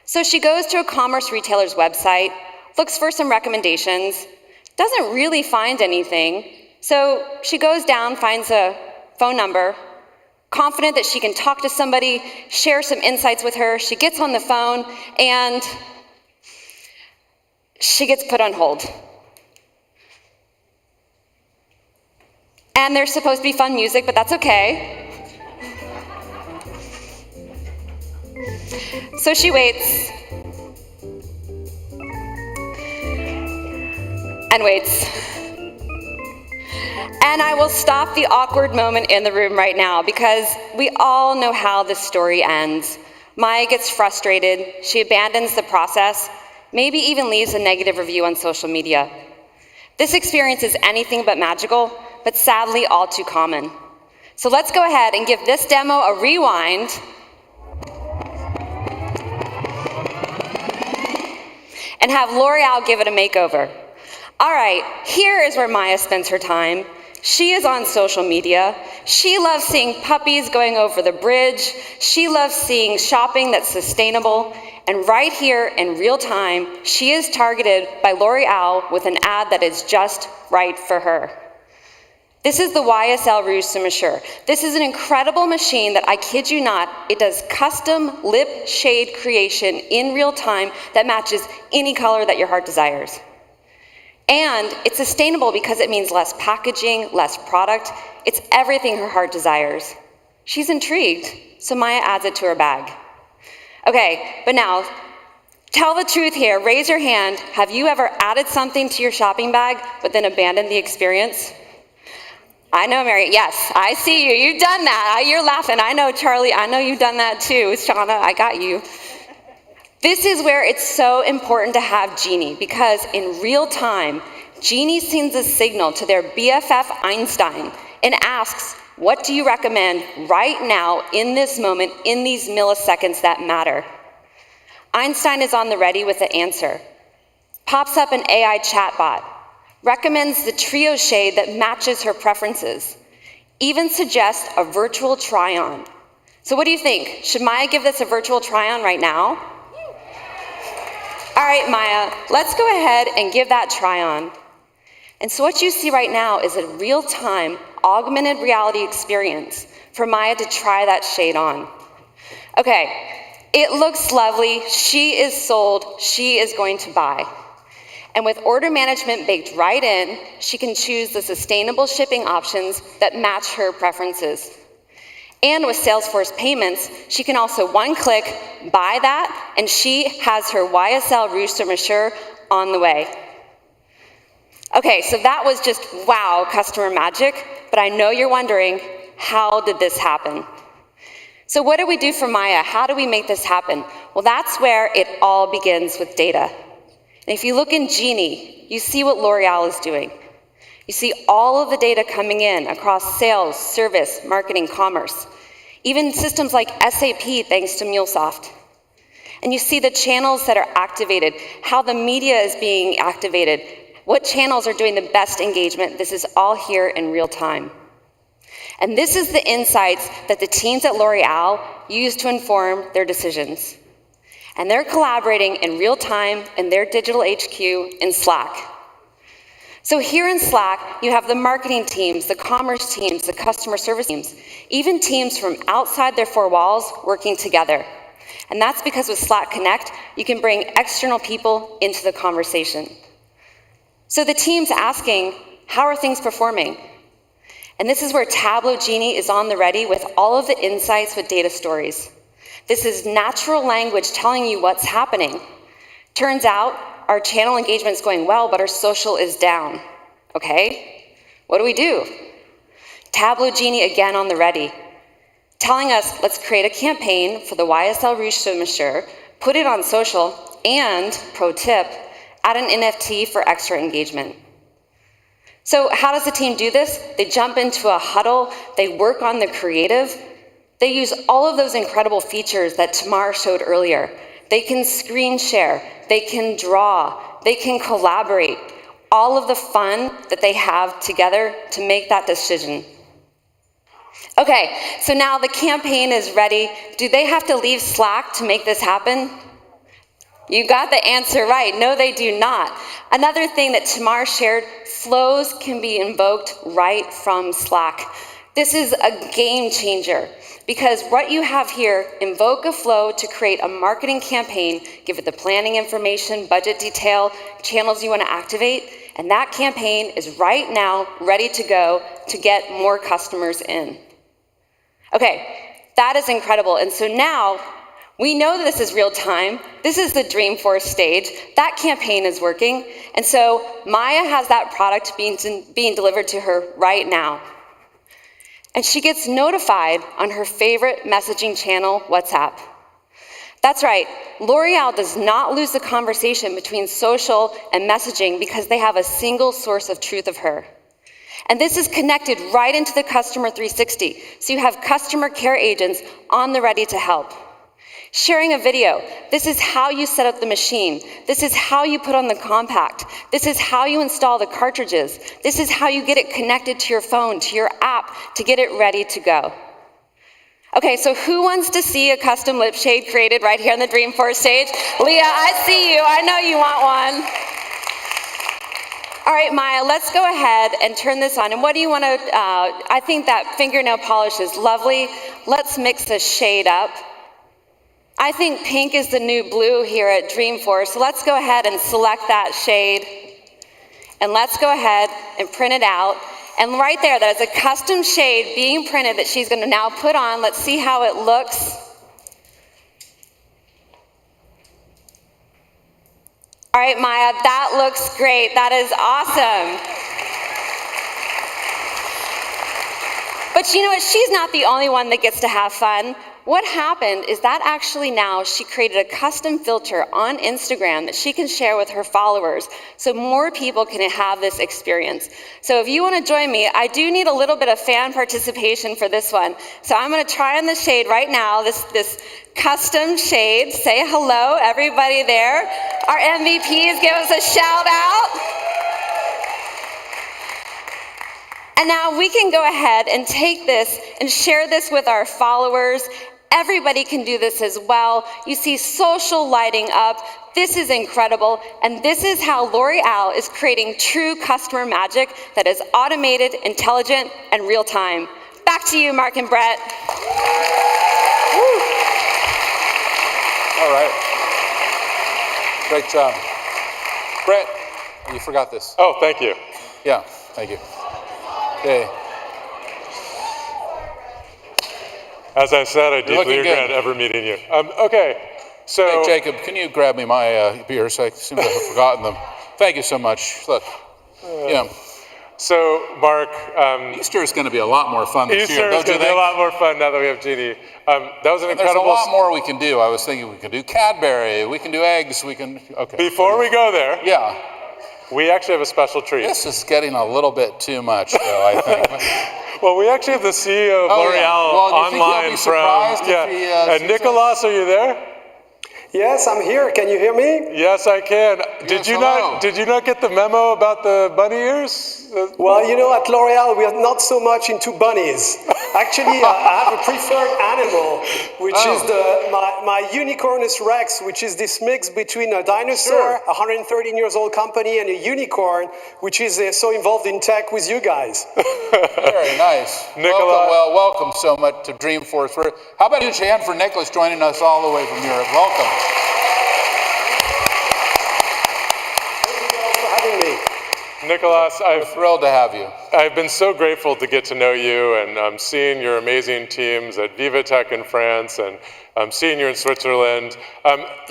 So she goes to a commerce retailer's website, looks for some recommendations, doesn't really find anything, so she goes down, finds a phone number, confident that she can talk to somebody, share some insights with her. She gets on the phone, and she gets put on hold. And there's supposed to be fun music, but that's okay. So she waits and waits. And I will stop the awkward moment in the room right now because we all know how this story ends. Maya gets frustrated, she abandons the process, maybe even leaves a negative review on social media. This experience is anything but magical, but sadly all too common. So let's go ahead and give this demo a rewind. And have L'Oréal give it a makeover. All right, here is where Maya spends her time. She is on social media. She loves seeing puppies going over the bridge. She loves seeing shopping that's sustainable. And right here in real time, she is targeted by L'Oreal with an ad that is just right for her. This is the YSL Rouge Sur Mesure. This is an incredible machine that, I kid you not, it does custom lip shade creation in real time that matches any color that your heart desires. And it's sustainable because it means less packaging, less product. It's everything her heart desires. She's intrigued, so Maya adds it to her bag. Okay, but now, tell the truth here. Raise your hand. Have you ever added something to your shopping bag, but then abandoned the experience? I know, Mary. Yes, I see you. You've done that. You're laughing. I know, Charlie. I know you've done that too. Shauna, I got you. This is where it's so important to have Genie, because in real time, Genie sends a signal to their BFF Einstein and asks, what do you recommend right now in this moment, in these milliseconds that matter? Einstein is on the ready with the answer. Pops up an AI chatbot, recommends the trio shade that matches her preferences, even suggests a virtual try-on. So what do you think? Should Maya give this a virtual try-on right now? All right, Maya, let's go ahead and give that try-on. And so what you see right now is a real-time augmented reality experience for Maya to try that shade on. Okay, it looks lovely. She is sold. She is going to buy. And with order management baked right in, she can choose the sustainable shipping options that match her preferences. And with Salesforce payments, she can also one-click buy that, and she has her YSL Rouge Sur Mesure on the way. Okay, so that was just wow, customer magic, but I know you're wondering, how did this happen? So what do we do for Maya? How do we make this happen? Well, that's where it all begins with data. And if you look in Genie, you see what L'Oreal is doing. You see all of the data coming in across sales, service, marketing, commerce, even systems like SAP thanks to MuleSoft. And you see the channels that are activated, how the media is being activated, what channels are doing the best engagement. This is all here in real time. And this is the insights that the teams at L'Oreal use to inform their decisions. And they're collaborating in real time in their digital HQ in Slack. So here in Slack, you have the marketing teams, the commerce teams, the customer service teams, even teams from outside their four walls working together. And that's because with Slack Connect, you can bring external people into the conversation. So the team's asking, how are things performing? And this is where Tableau Genie is on the ready with all of the insights with data stories. This is natural language telling you what's happening. Turns out our channel engagement is going well, but our social is down. Okay, what do? Tableau Genie again on the ready, telling us let's create a campaign for the YSL Rouge Sur Mesure, put it on social, and, pro tip, add an NFT for extra engagement. So how does the team do this? They jump into a huddle, they work on the creative, they use all of those incredible features that Tamar showed earlier. They can screen share, they can draw, they can collaborate, all of the fun that they have together to make that decision. Okay, so now the campaign is ready. Do they have to leave Slack to make this happen? You got the answer right. No, they do not. Another thing that Tamar shared, flows can be invoked right from Slack. This is a game changer because what you have here, invoke a flow to create a marketing campaign, give it the planning information, budget detail, channels you want to activate, and that campaign is right now ready to go to get more customers in. Okay, that is incredible. And so now, we know that this is real time. This is the Dreamforce stage. That campaign is working. And so Maya has that product being delivered to her right now. And she gets notified on her favorite messaging channel, WhatsApp. That's right, L'Oreal does not lose the conversation between social and messaging because they have a single source of truth of her. And this is connected right into the Customer 360. So you have customer care agents on the ready to help. Sharing a video, this is how you set up the machine. This is how you put on the compact. This is how you install the cartridges. This is how you get it connected to your phone, to your app, to get it ready to go. Okay, so who wants to see a custom lip shade created right here on the Dreamforce stage? Leah, I see you. I know you want one. All right, Maya, let's go ahead and turn this on. And what do you want to, I think that fingernail polish is lovely. Let's mix the shade up. I think pink is the new blue here at Dreamforce. So let's go ahead and select that shade. And let's go ahead and print it out. And right there, that is a custom shade being printed that she's going to now put on. Let's see how it looks. All right, Maya, that looks great. That is awesome. But you know what? She's not the only one that gets to have fun. What happened is that actually now she created a custom filter on Instagram that she can share with her followers so more people can have this experience. So if you want to join me, I do need a little bit of fan participation for this one. So I'm going to try on the shade right now, this custom shade. Say hello, everybody there. Our MVPs, give us a shout out. And now we can go ahead and take this and share this with our followers. Everybody can do this as well. You see social lighting up. This is incredible. And this is how L'Oreal is creating true customer magic that is automated, intelligent, and real time. Back to you, Mark and Brett. All right. Great job. Brett, you forgot this. Oh, thank you. Yeah, thank you. Okay. As I said, I deeply regret ever meeting you. Okay, so... Hey, Jacob, can you grab me my beers? I seem to have forgotten them. Thank you so much. Look, yeah. So, Mark... Easter is going to be a lot more fun this year, Easter is going to be a lot more fun now that we have Jeannie. That was an incredible... There's a lot more we can do. I was thinking we can do Cadbury, we can do eggs, we can... Okay. Before we go there... Yeah. We actually have a special treat. This is getting a little bit too much, though, I think. Well, we actually have the CEO of L'Oreal online from... And Nicolas, are you there? Yes, I'm here. Can you hear me? Yes, I can. Did you not get the memo about the bunny ears? Well, you know, at L'Oreal, we are not so much into bunnies. Actually, I have a preferred animal, which is my Unicornus Rex, which is this mix between a dinosaur, a 113 years old company, and a unicorn, which is so involved in tech with you guys. Very nice. Welcome so much to Dreamforce. How about a huge hand for Nicholas joining us all the way from Europe? Welcome. Nicolas, I'm thrilled to have you. I've been so grateful to get to know you, and I'm seeing your amazing teams at AdvikTalk in France, and I'm seeing you in Switzerland.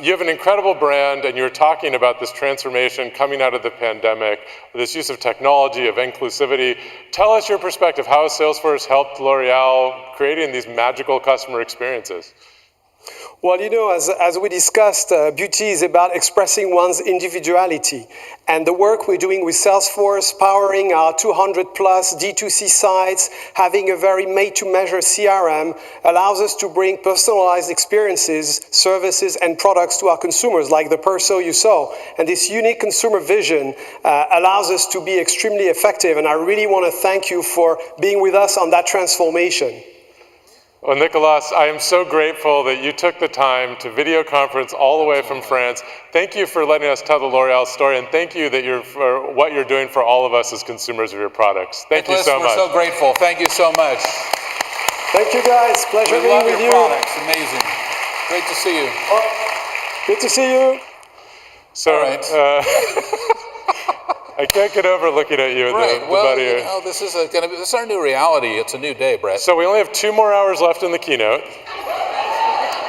You have an incredible brand, and you're talking about this transformation coming out of the pandemic, this use of technology, of inclusivity. Tell us your perspective. How has Salesforce helped L'Oreal creating these magical customer experiences? Well, you know, as we discussed, beauty is about expressing one's individuality. And the work we're doing with Salesforce, powering our 200 plus D2C sites, having a very made-to-measure CRM, allows us to bring personalized experiences, services, and products to our consumers, like the Perso you saw. And this unique consumer vision allows us to be extremely effective. And I really want to thank you for being with us on that transformation. Well, Nicolas, I am so grateful that you took the time to video conference all the way from France. Thank you for letting us tell the L'Oreal story, and thank you for what you're doing for all of us as consumers of your products. Thank you so much. We're so grateful. Thank you so much. Thank you, guys. Pleasure being with you. We love your products. Amazing. Great to see you. Good to see you. So, I can't get over looking at you. This is our new reality. It's a new day, Brett. So we only have 2 more hours left in the keynote.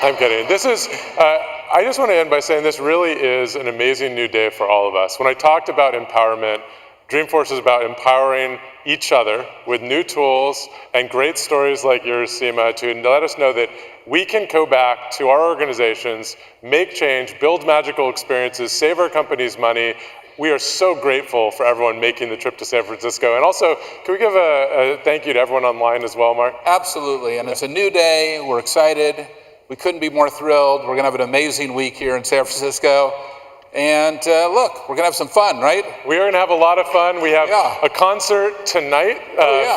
I'm kidding. This is, I just want to end by saying this really is an amazing new day for all of us. When I talked about empowerment, Dreamforce is about empowering each other with new tools and great stories like yours, Seema, to let us know that we can go back to our organizations, make change, build magical experiences, save our companies money. We are so grateful for everyone making the trip to San Francisco. And also, can we give a thank you to everyone online as well, Mark? Absolutely, and it's a new day. We're excited. We couldn't be more thrilled. We're going to have an amazing week here in San Francisco. And look, we're going to have some fun, right? We are going to have a lot of fun. We have a concert tonight.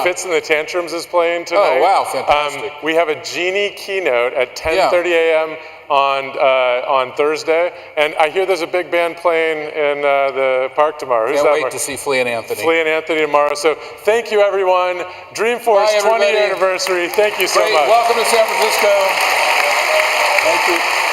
Fits and the Tantrums is playing tonight. Oh, wow, fantastic. We have a Genie keynote at 10:30 a.m. on Thursday. And I hear there's a big band playing in the park tomorrow. Can't wait to see Flea and Anthony. Flea and Anthony tomorrow. So thank you, everyone. Dreamforce 20th anniversary. Thank you so much. Welcome to San Francisco. Thank you.